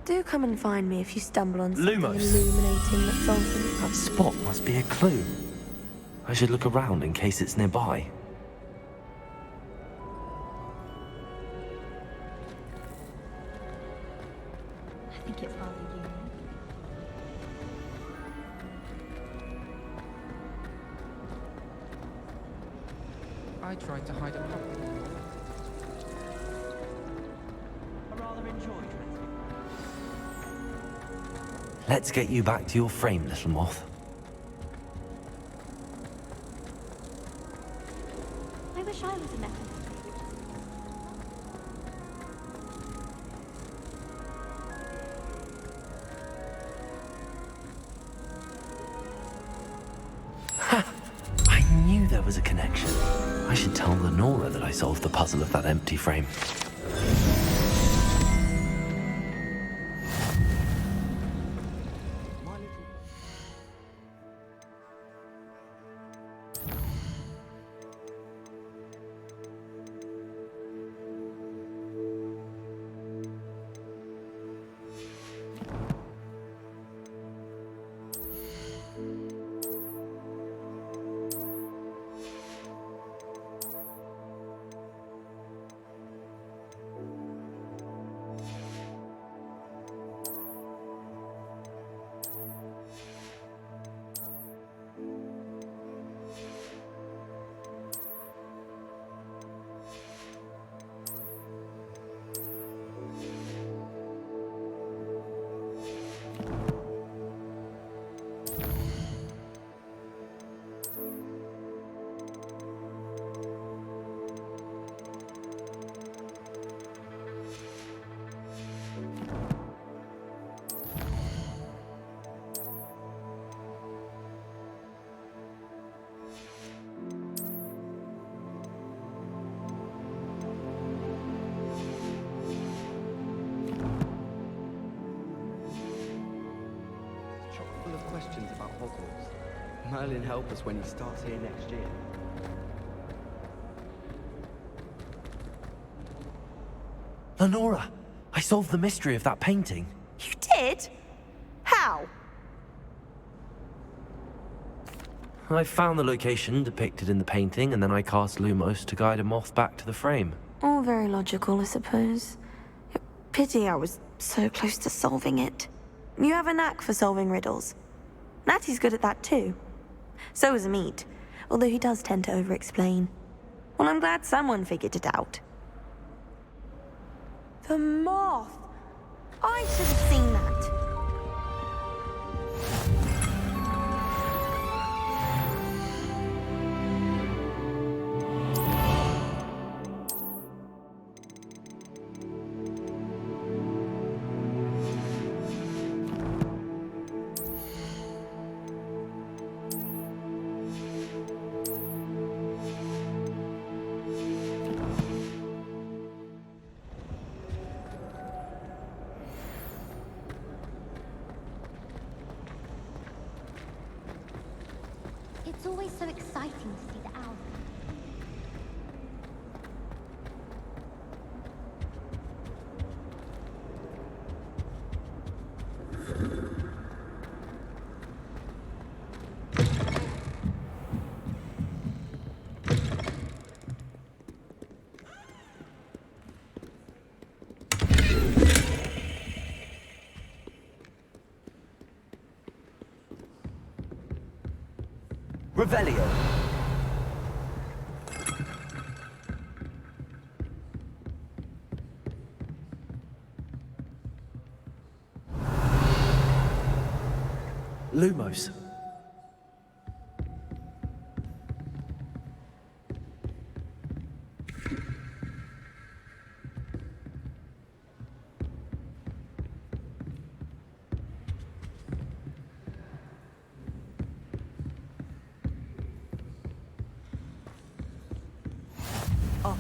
Do come and find me if you stumble on something Lumos. illuminating that solves them. That spot must be a clue. I should look around in case it's nearby. I think it's rather unique. I tried to hide a puppet. I rather enjoyed Let's get you back to your frame, little moth. I wish I was a method. I knew there was a connection. I should tell Lenora that I solved the puzzle of that empty frame. Full of questions about Hogwarts. Merlin help us when he starts here next year. Lenora, I solved the mystery of that painting. You did? How? I found the location depicted in the painting, and then I cast Lumos to guide a moth back to the frame. All very logical, I suppose. Pity I was so close to solving it. You have a knack for solving riddles. Natty's good at that too. So is Amit, although he does tend to over-explain. Well, I'm glad someone figured it out. The moth! I should have seen that. It's always so exciting to see the owl. Revelio. Lumos.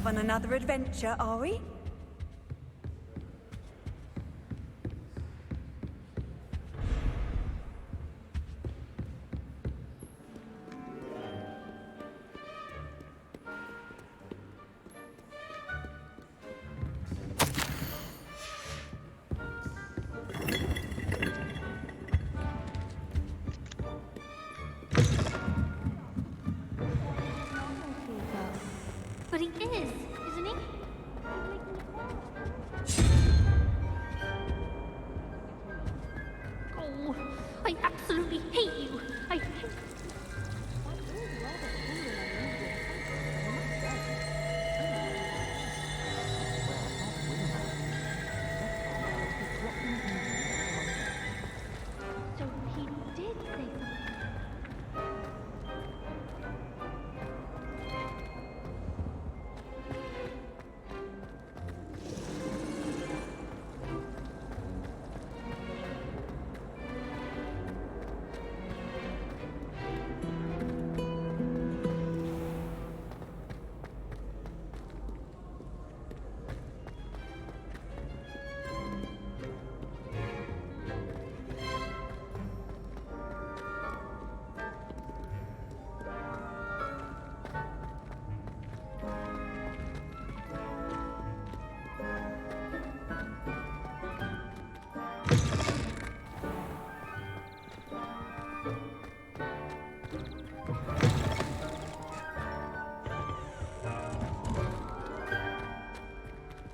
off on another adventure, are we? But he is, isn't he? Oh, I absolutely hate you. I hate So he did say something.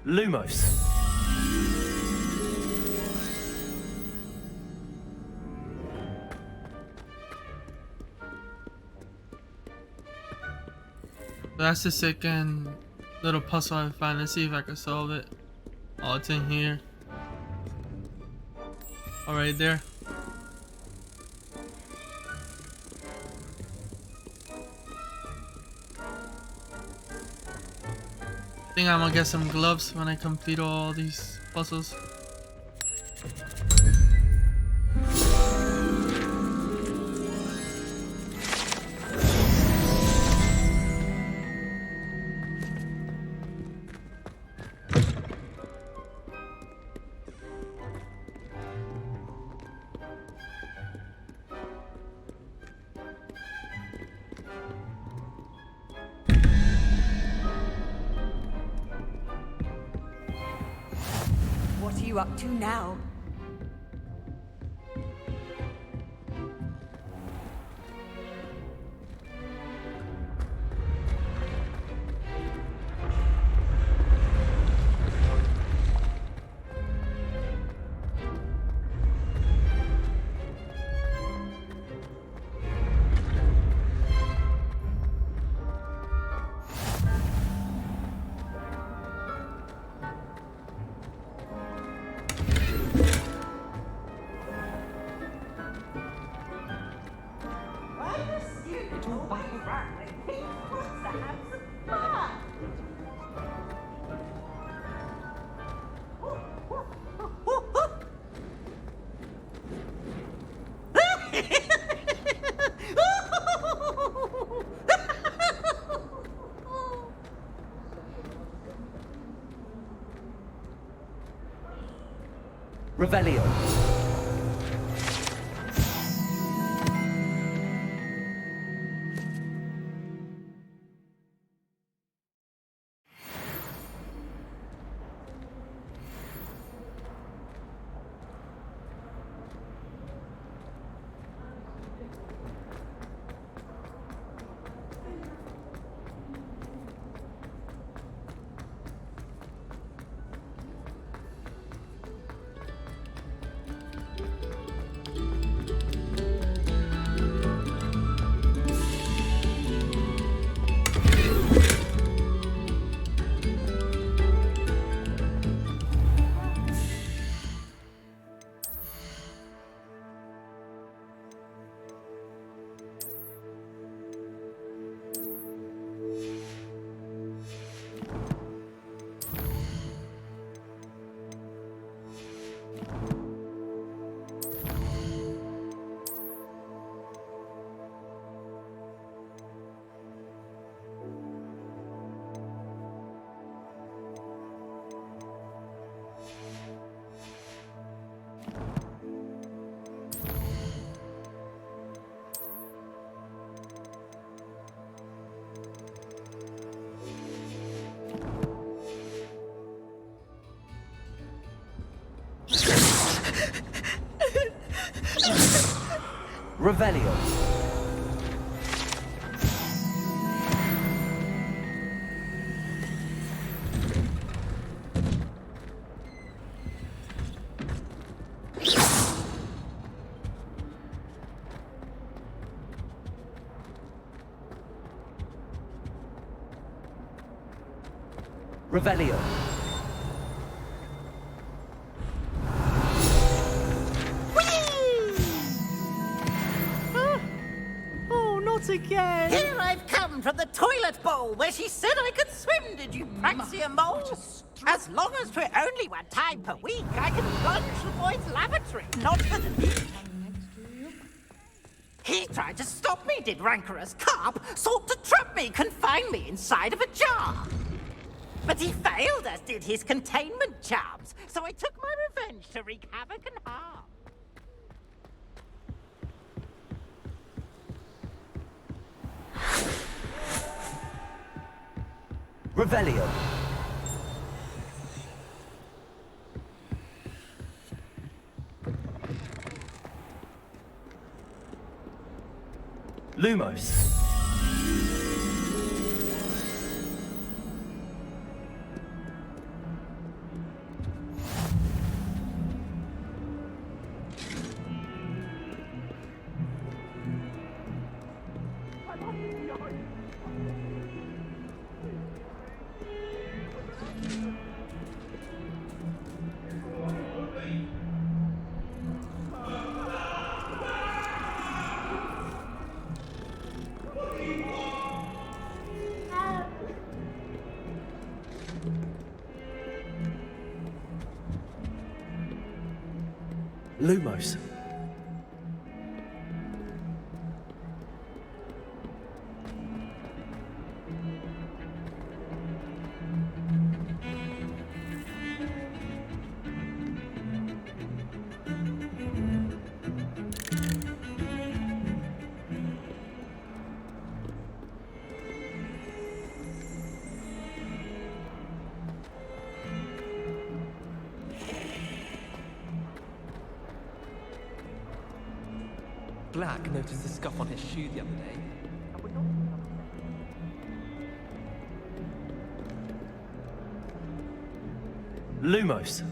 Lumos. That's the second little puzzle I find. Let's see if I can solve it. Oh, it's in here. All right, there. I think I'm gonna get some gloves when I complete all these puzzles. What are you up to now? Revelio. Revelio. Revelio. Oh, not again! Here I've come from the toilet bowl where she said I could swim, did you praxia mole? As long as for only 1 time per week, I can plunge the boy's lavatory, not for the... He tried to stop me, did rancorous carp, sought to trap me, confine me inside of a jar. But he failed, as did his containment charms, so I took my revenge to wreak havoc and harm. Revelio. Lumos. Lumos. Black noticed the scuff on his shoe the other day. Lumos.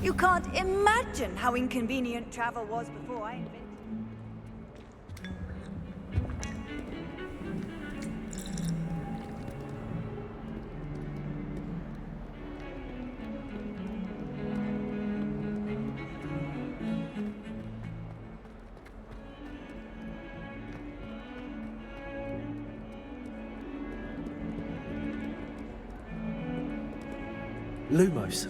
You can't imagine how inconvenient travel was before I invented. Lumos.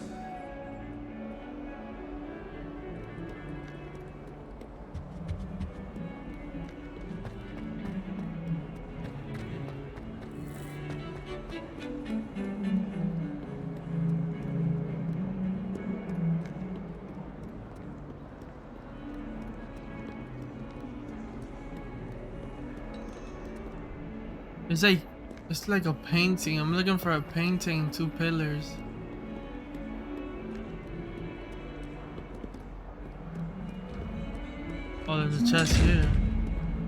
It's like a painting. I'm looking for a painting, 2 pillars. Oh, there's a chest here.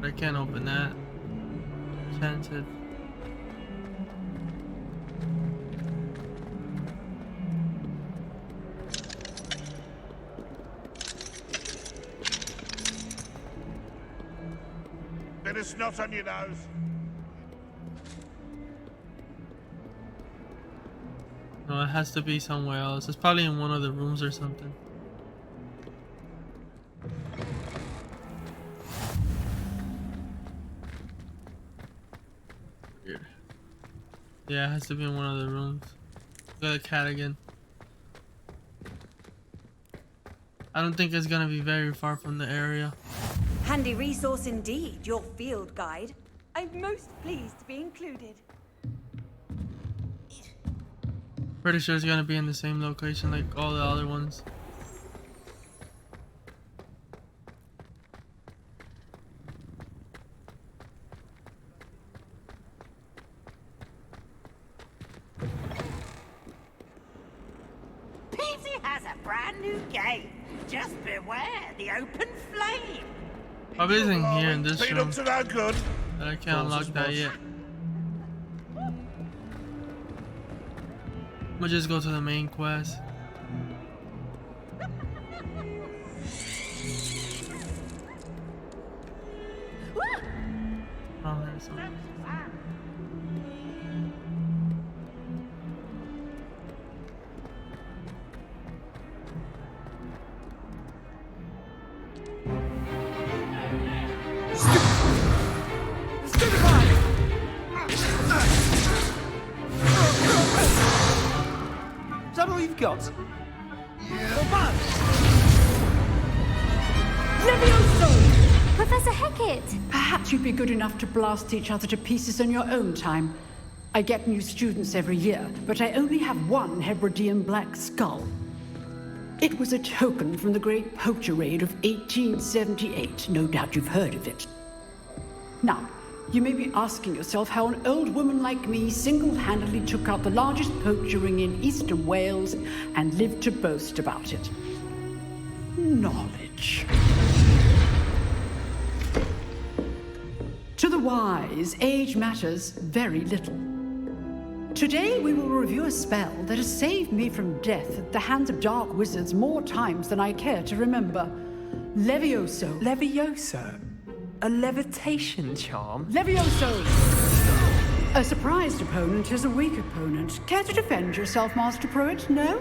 But I can't open that. Enchanted. Bit of snot on your nose. No, it has to be somewhere else. It's probably in one of the rooms or something. Weird. Yeah, it has to be in one of the rooms. Got a cat again. I don't think it's gonna be very far from the area. Handy resource indeed, your field guide. I'm most pleased to be included. Pretty sure it's gonna be in the same location like all the other ones. Easy has a brand new game. Just beware the open flame. Probably isn't here in this room. Peanuts are no good. But I can't unlock that yet. I'm gonna just go to the main quest. Oh, there's something. Is that all you've got? Levioso! Professor Hecat! Perhaps you'd be good enough to blast each other to pieces in your own time. I get new students every year, but I only have one Hebridean black skull. It was a token from the Great Poacher Raid of 1878. No doubt you've heard of it. Now, you may be asking yourself how an old woman like me single-handedly took out the largest poacher ring in eastern Wales and lived to boast about it. Knowledge. To the wise, age matters very little. Today we will review a spell that has saved me from death at the hands of dark wizards more times than I care to remember. Levioso. Levioso? A levitation charm? Levioso! A surprised opponent is a weak opponent. Care to defend yourself, Master Pruitt? No?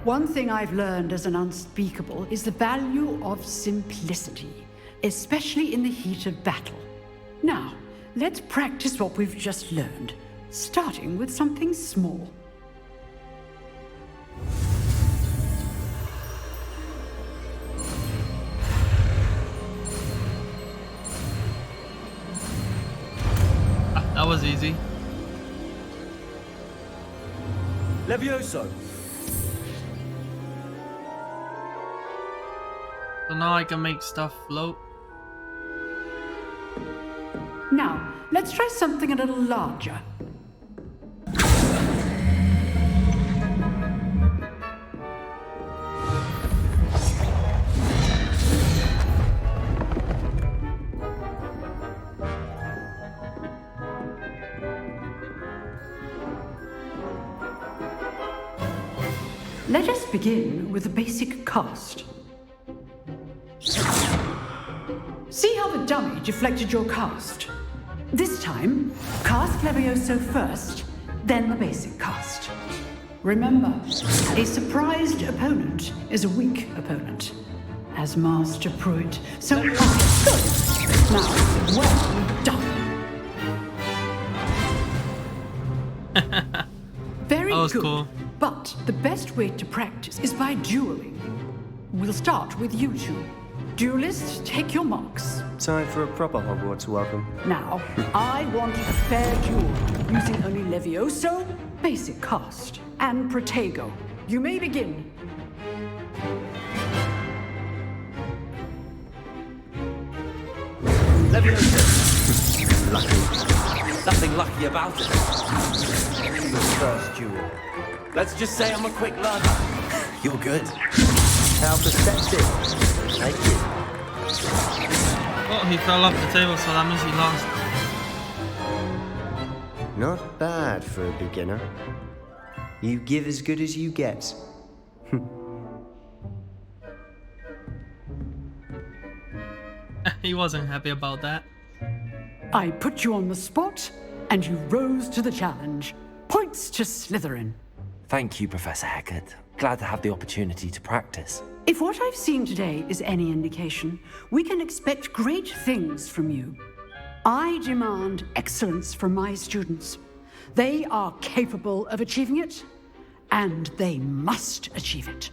One thing I've learned as an unspeakable is the value of simplicity, especially in the heat of battle. Now, let's practice what we've just learned, starting with something small. That was easy. Levioso! So now I can make stuff float. Now, let's try something a little larger. Let us begin with the basic cast. See how the dummy deflected your cast? This time, cast Levioso first, then the basic cast. Remember, a surprised opponent is a weak opponent, as Master Pruitt. So good. Now, well done. Very that was good. Cool. But the best way to practice is by dueling. We'll start with you two. Duelists, take your marks. Time for a proper Hogwarts welcome. Now, I want a fair duel, using only Levioso, basic cast, and Protego. You may begin. Levioso! Lucky. Nothing lucky about it. The first duel. Let's just say I'm a quick learner. You're good. How perceptive. Thank you. Oh, he fell off the table, so that means he lost. Not bad for a beginner. You give as good as you get. He wasn't happy about that. I put you on the spot, and you rose to the challenge. Points to Slytherin. Thank you, Professor Hecat. Glad to have the opportunity to practice. If what I've seen today is any indication, we can expect great things from you. I demand excellence from my students. They are capable of achieving it, and they must achieve it.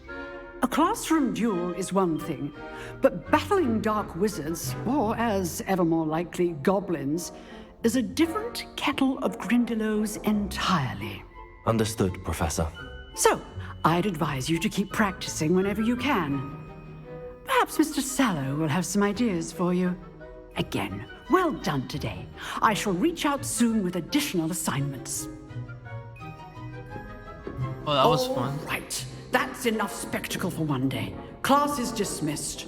A classroom duel is one thing, but battling dark wizards, or as ever more likely, goblins, is a different kettle of Grindylows entirely. Understood, Professor. So, I'd advise you to keep practicing whenever you can. Perhaps Mr. Sallow will have some ideas for you. Again, well done today. I shall reach out soon with additional assignments. Oh, that was fun. Right. That's enough spectacle for one day. Class is dismissed.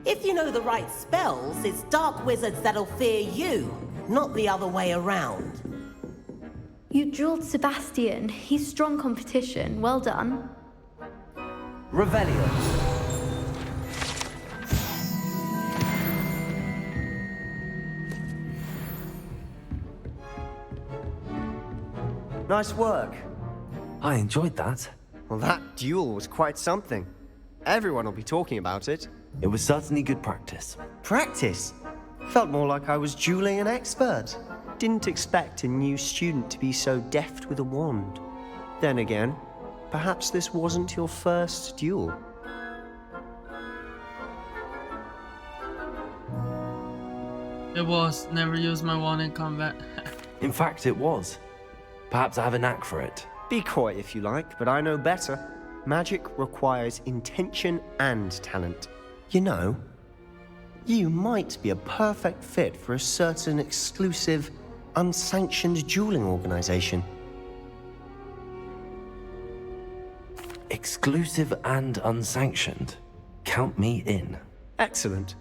If you know the right spells, it's dark wizards that'll fear you, not the other way around. You drilled Sebastian. He's strong competition. Well done. Revelio. Nice work. I enjoyed that. Well, that duel was quite something. Everyone will be talking about it. It was certainly good practice. Practice? Felt more like I was dueling an expert. Didn't expect a new student to be so deft with a wand. Then again, perhaps this wasn't your first duel. It was. Never used my wand in combat. In fact, it was. Perhaps I have a knack for it. Be coy if you like, but I know better. Magic requires intention and talent. You know, you might be a perfect fit for a certain exclusive, unsanctioned dueling organization. Exclusive and unsanctioned. Count me in. Excellent.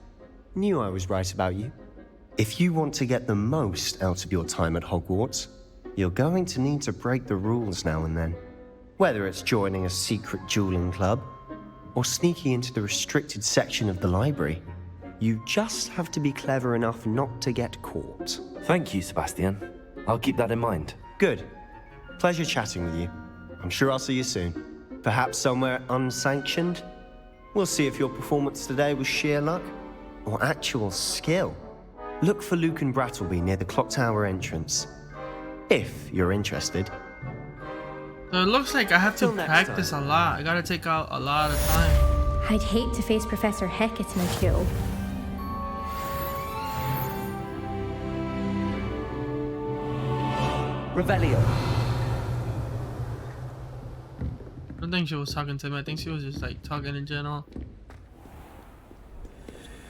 Knew I was right about you. If you want to get the most out of your time at Hogwarts, you're going to need to break the rules now and then. Whether it's joining a secret dueling club, or sneaking into the restricted section of the library, you just have to be clever enough not to get caught. Thank you, Sebastian. I'll keep that in mind. Good. Pleasure chatting with you. I'm sure I'll see you soon. Perhaps somewhere unsanctioned? We'll see if your performance today was sheer luck, or actual skill. Look for Luke and Brattleby near the clock tower entrance. If you're interested. So it looks like I have to practice a lot. I gotta take out a lot of time. I'd hate to face Professor Hecat in a duel. Revelio. I don't think she was talking to me. I think she was just like talking in general.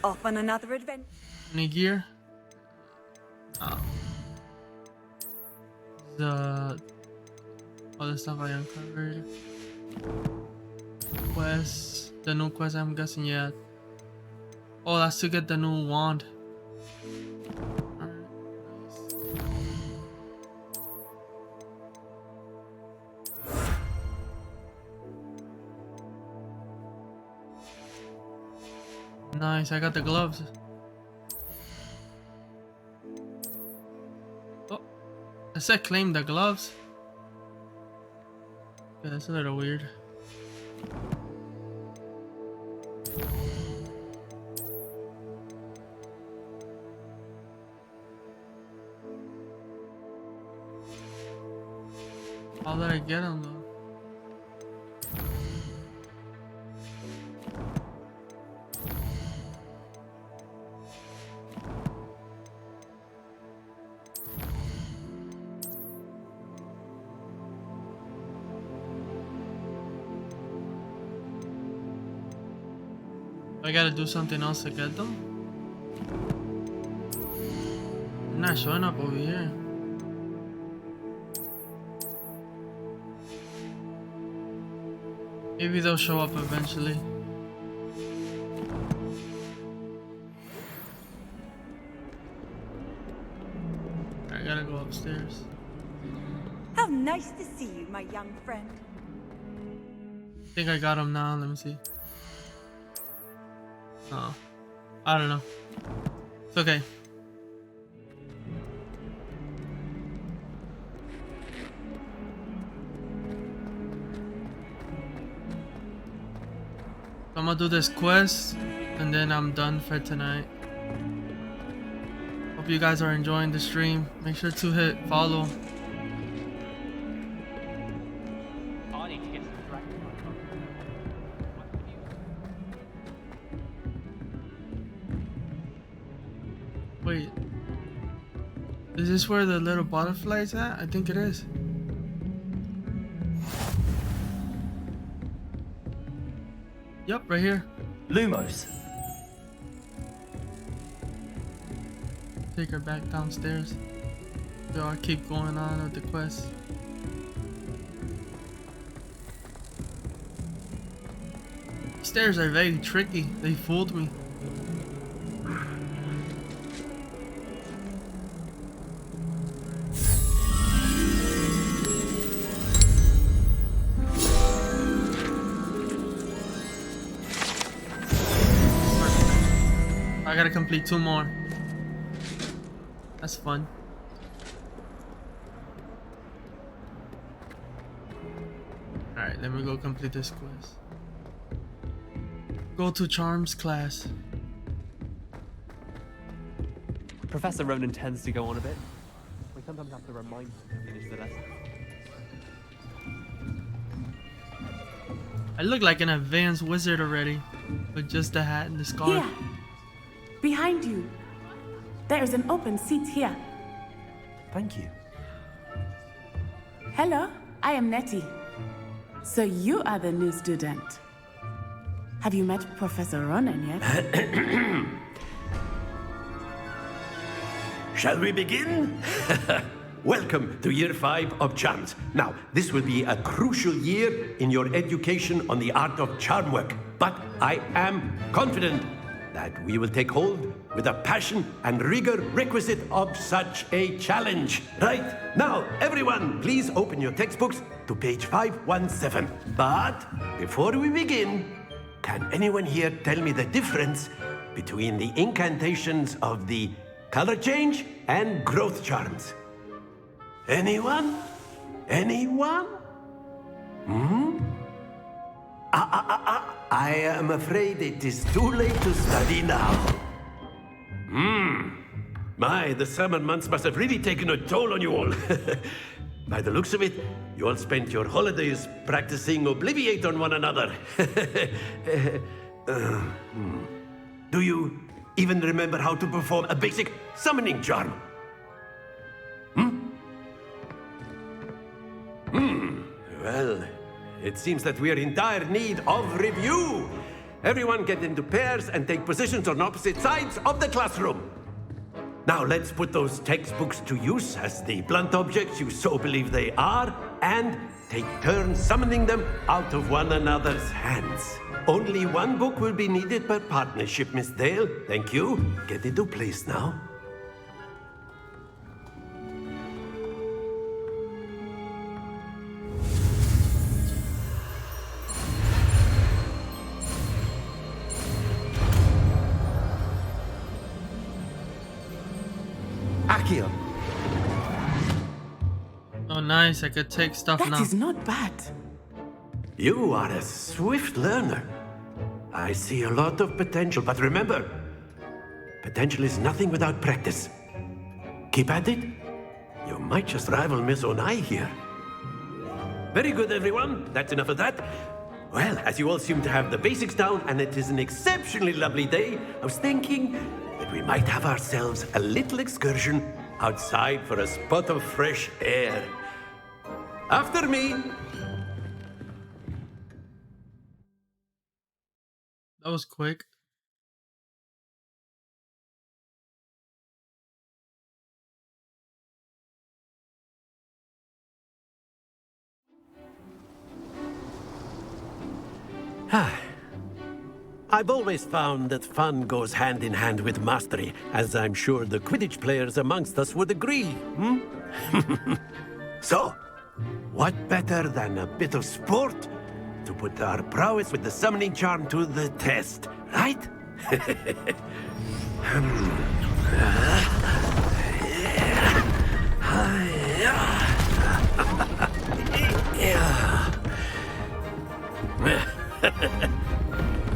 Off on another adventure. Any gear? Oh. The other stuff I uncovered. Quest. The new quest, I'm guessing, yeah. Oh, that's to get the new wand. Nice, I got the gloves. Oh, I said claim the gloves. Yeah, that's a little weird. How did I get them though? I gotta do something else to get them? I'm not showing up over here. Maybe they'll show up eventually. I gotta go upstairs. How nice to see you, my young friend. I think I got them now. Let me see. Oh, I don't know. It's okay. I'm gonna do this quest and then I'm done for tonight. Hope you guys are enjoying the stream. Make sure to hit follow. Wait, is this where the little butterfly is at? I think it is. Yep, right here. Lumos. Take her back downstairs. So I keep going on with the quest. Stairs are very tricky. They fooled me. I gotta complete 2 more. That's fun. Alright, let me go complete this quest. Go to Charms class. Professor Ronan tends to go on a bit. We sometimes have to remind him to finish the lesson. I look like an advanced wizard already, with just the hat and the scarf. Here, behind you. There is an open seat here. Thank you. Hello, I am Nettie. So you are the new student. Have you met Professor Ronan yet? Shall we begin? Welcome to Year 5 of Charms. Now, this will be a crucial year in your education on the art of charm work. But I am confident that we will take hold with the passion and rigor requisite of such a challenge. Right, now, everyone, please open your textbooks to page 517. But before we begin, can anyone here tell me the difference between the incantations of the color change and growth charms? Anyone? Anyone? I am afraid it is too late to study now. My, the summer months must have really taken a toll on you all. By the looks of it, you all spent your holidays practicing Obliviate on one another. Do you even remember how to perform a basic summoning charm? Well, it seems that we are in dire need of review. Everyone get into pairs and take positions on opposite sides of the classroom. Now let's put those textbooks to use as the blunt objects you so believe they are, and take turns summoning them out of one another's hands. Only one book will be needed per partnership, Miss Dale. Thank you. Get into place now. Akio. Oh, nice. I could take stuff now. That is not bad. You are a swift learner. I see a lot of potential, but remember, potential is nothing without practice. Keep at it. You might just rival Miss Onai here. Very good, everyone. That's enough of that. Well, as you all seem to have the basics down, and it is an exceptionally lovely day, I was thinking that we might have ourselves a little excursion outside for a spot of fresh air. After me. That was quick. I've always found that fun goes hand in hand with mastery, as I'm sure the Quidditch players amongst us would agree, So, what better than a bit of sport to put our prowess with the summoning charm to the test, right?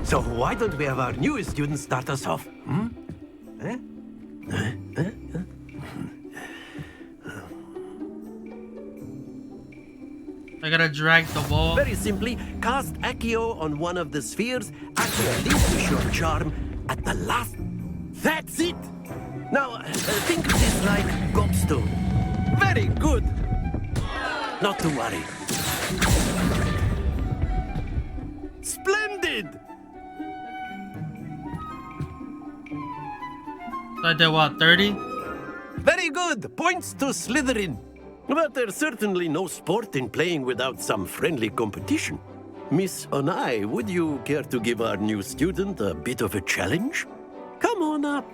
So why don't we have our newest student start us off? I gotta drag the ball. Very simply, cast Accio on one of the spheres, activate the short charm at the last. That's it! Now, think of this like gobstone. Very good! Not to worry. Splendid! So I did what, 30? Very good! Points to Slytherin. But there's certainly no sport in playing without some friendly competition. Miss Onai, would you care to give our new student a bit of a challenge? Come on up.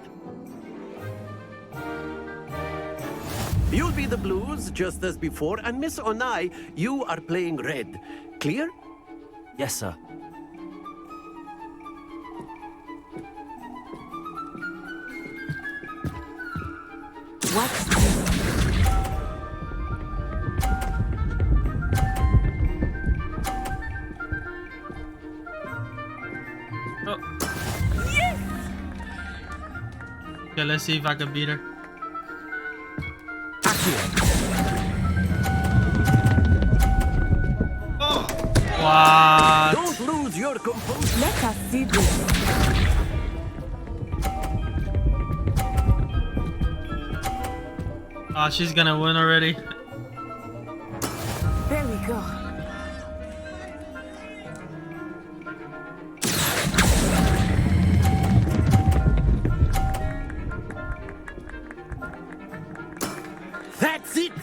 You'll be the blues, just as before, and Miss Onai, you are playing red. Clear? Yes, sir. What's Okay, let's see if I can beat her. Oh. What? Don't lose your composure. Let us see this. Oh, she's gonna win already. There we go. That's it!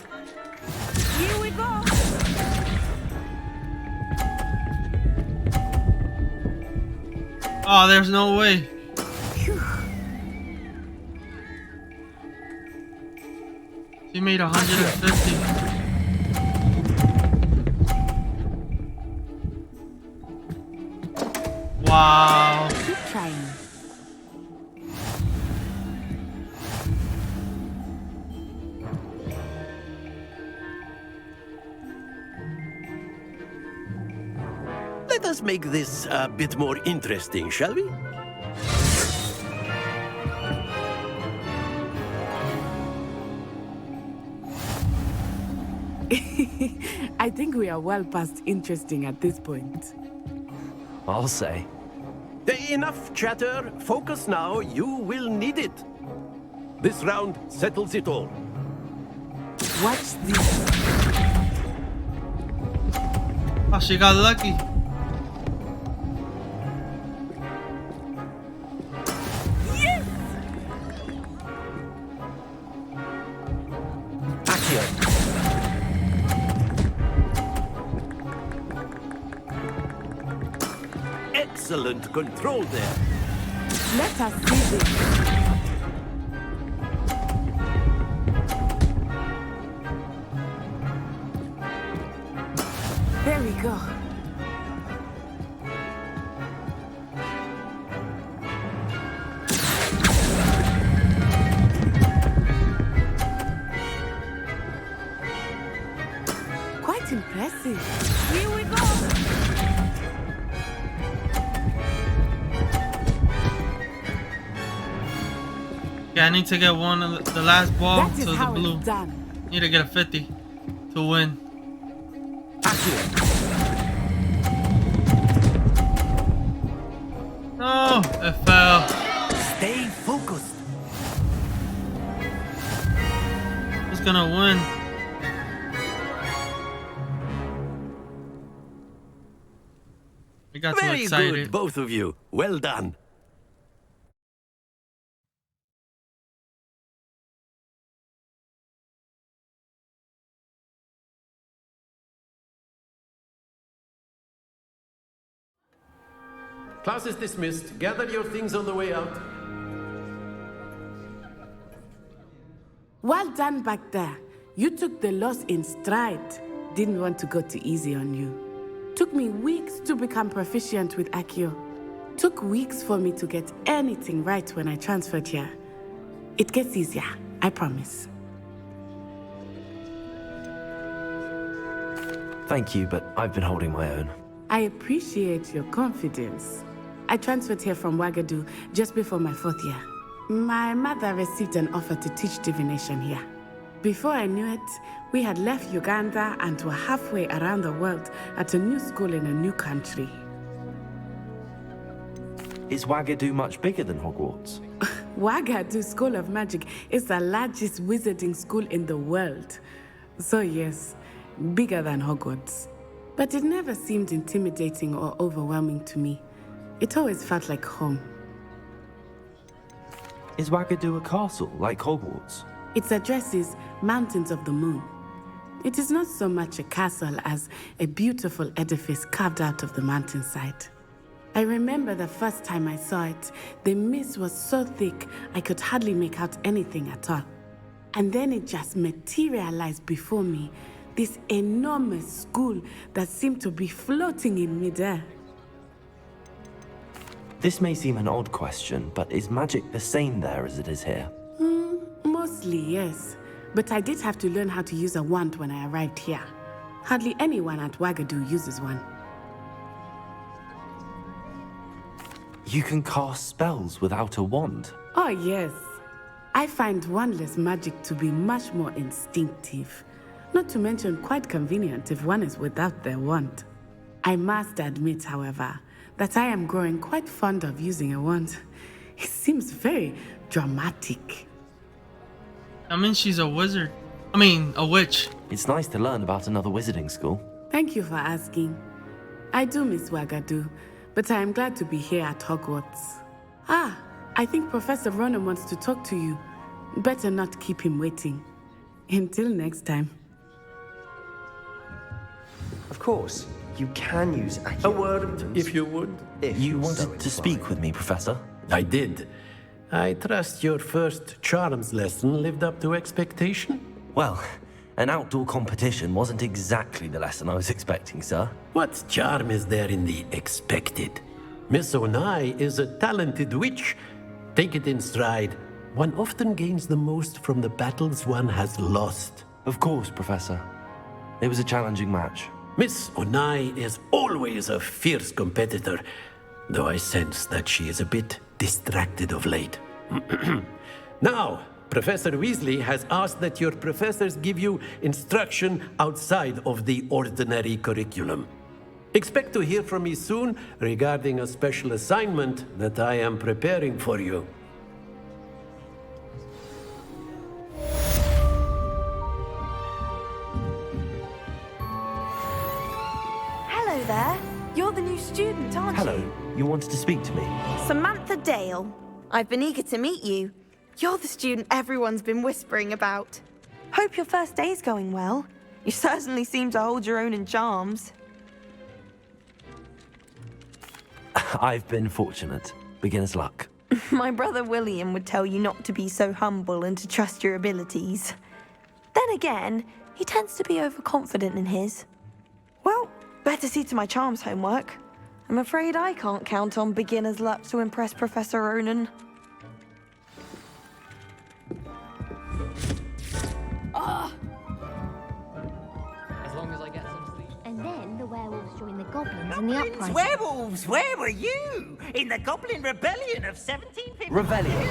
Here we go. Oh, there's no way. She made 150. Wow. Keep trying. Let us make this a bit more interesting, shall we? I think we are well past interesting at this point. I'll say. Enough chatter. Focus now. You will need it. This round settles it all. Watch this. Oh, she got lucky. Yes! Excellent control there. Let us see this. There we go. Quite impressive. Here we go. Yeah, I need to get one of the last ball That is to the how blue. it's done. Need to get a 50 to win. No, it fell. Stay focused. Who's gonna win? I got too Very excited. good, both of you. Well done. Class is dismissed. Gather your things on the way out. Well done back there. You took the loss in stride. Didn't want to go too easy on you. Took me weeks to become proficient with Accio. Took weeks for me to get anything right when I transferred here. It gets easier, I promise. Thank you, but I've been holding my own. I appreciate your confidence. I transferred here from Wagadu just before my 4th year. My mother received an offer to teach divination here. Before I knew it, we had left Uganda and were halfway around the world at a new school in a new country. Is Wagadu much bigger than Hogwarts? Wagadu School of Magic is the largest wizarding school in the world. So yes, bigger than Hogwarts. But it never seemed intimidating or overwhelming to me. It always felt like home. Is Wagadu a castle like Hogwarts? Its address is Mountains of the Moon. It is not so much a castle as a beautiful edifice carved out of the mountainside. I remember the first time I saw it, the mist was so thick I could hardly make out anything at all. And then it just materialized before me, this enormous school that seemed to be floating in midair. This may seem an odd question, but is magic the same there as it is here? Mostly, yes. But I did have to learn how to use a wand when I arrived here. Hardly anyone at Wagadu uses one. You can cast spells without a wand? Oh, yes. I find wandless magic to be much more instinctive. Not to mention quite convenient if one is without their wand. I must admit, however, that I am growing quite fond of using a wand. It seems very dramatic. I mean, she's a wizard. I mean, a witch. It's nice to learn about another wizarding school. Thank you for asking. I do miss Wagadu, but I am glad to be here at Hogwarts. Ah, I think Professor Ronan wants to talk to you. Better not keep him waiting. Until next time. Of course, you can use accurate A word, if you would. You wanted to speak with me, Professor? I did. I trust your first charms lesson lived up to expectation? Well, an outdoor competition wasn't exactly the lesson I was expecting, sir. What charm is there in the expected? Miss Onai is a talented witch. Take it in stride. One often gains the most from the battles one has lost. Of course, Professor. It was a challenging match. Miss Onai is always a fierce competitor, though I sense that she is a bit distracted of late. Now, Professor Weasley has asked that your professors give you instruction outside of the ordinary curriculum. Expect to hear from me soon regarding a special assignment that I am preparing for you. Hello there. You're the new student, aren't Hello. you? You wanted to speak to me? Samantha Dale. I've been eager to meet you. You're the student everyone's been whispering about. Hope your first day's going well. You certainly seem to hold your own in charms. I've been fortunate. Beginner's luck. My brother William would tell you not to be so humble and to trust your abilities. Then again, he tends to be overconfident in his. Well, better see to my charms homework. I'm afraid I can't count on beginner's luck to impress Professor Ronan. As long as I get some sleep. And then the werewolves join the goblins in the Goblins, uprising. werewolves, where were you? In the Goblin Rebellion of 1750? Rebellion.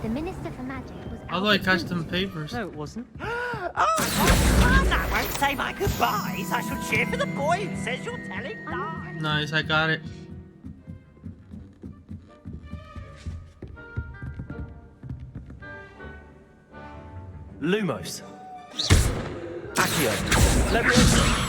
The Minister for Magic was How do I catch them papers? No, it wasn't. Oh, I won't say my goodbyes. I shall cheer for the boy who says you're telling lies. Nice, I got it. Lumos. Accio. Leviosa.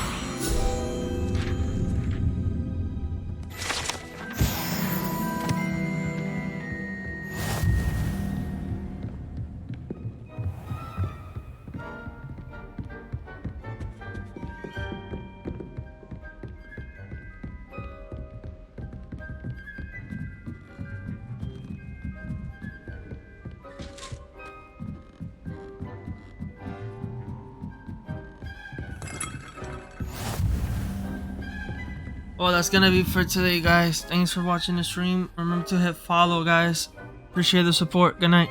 Well, that's gonna be for today, guys. Thanks for watching the stream. Remember to hit follow, guys. Appreciate the support. Good night.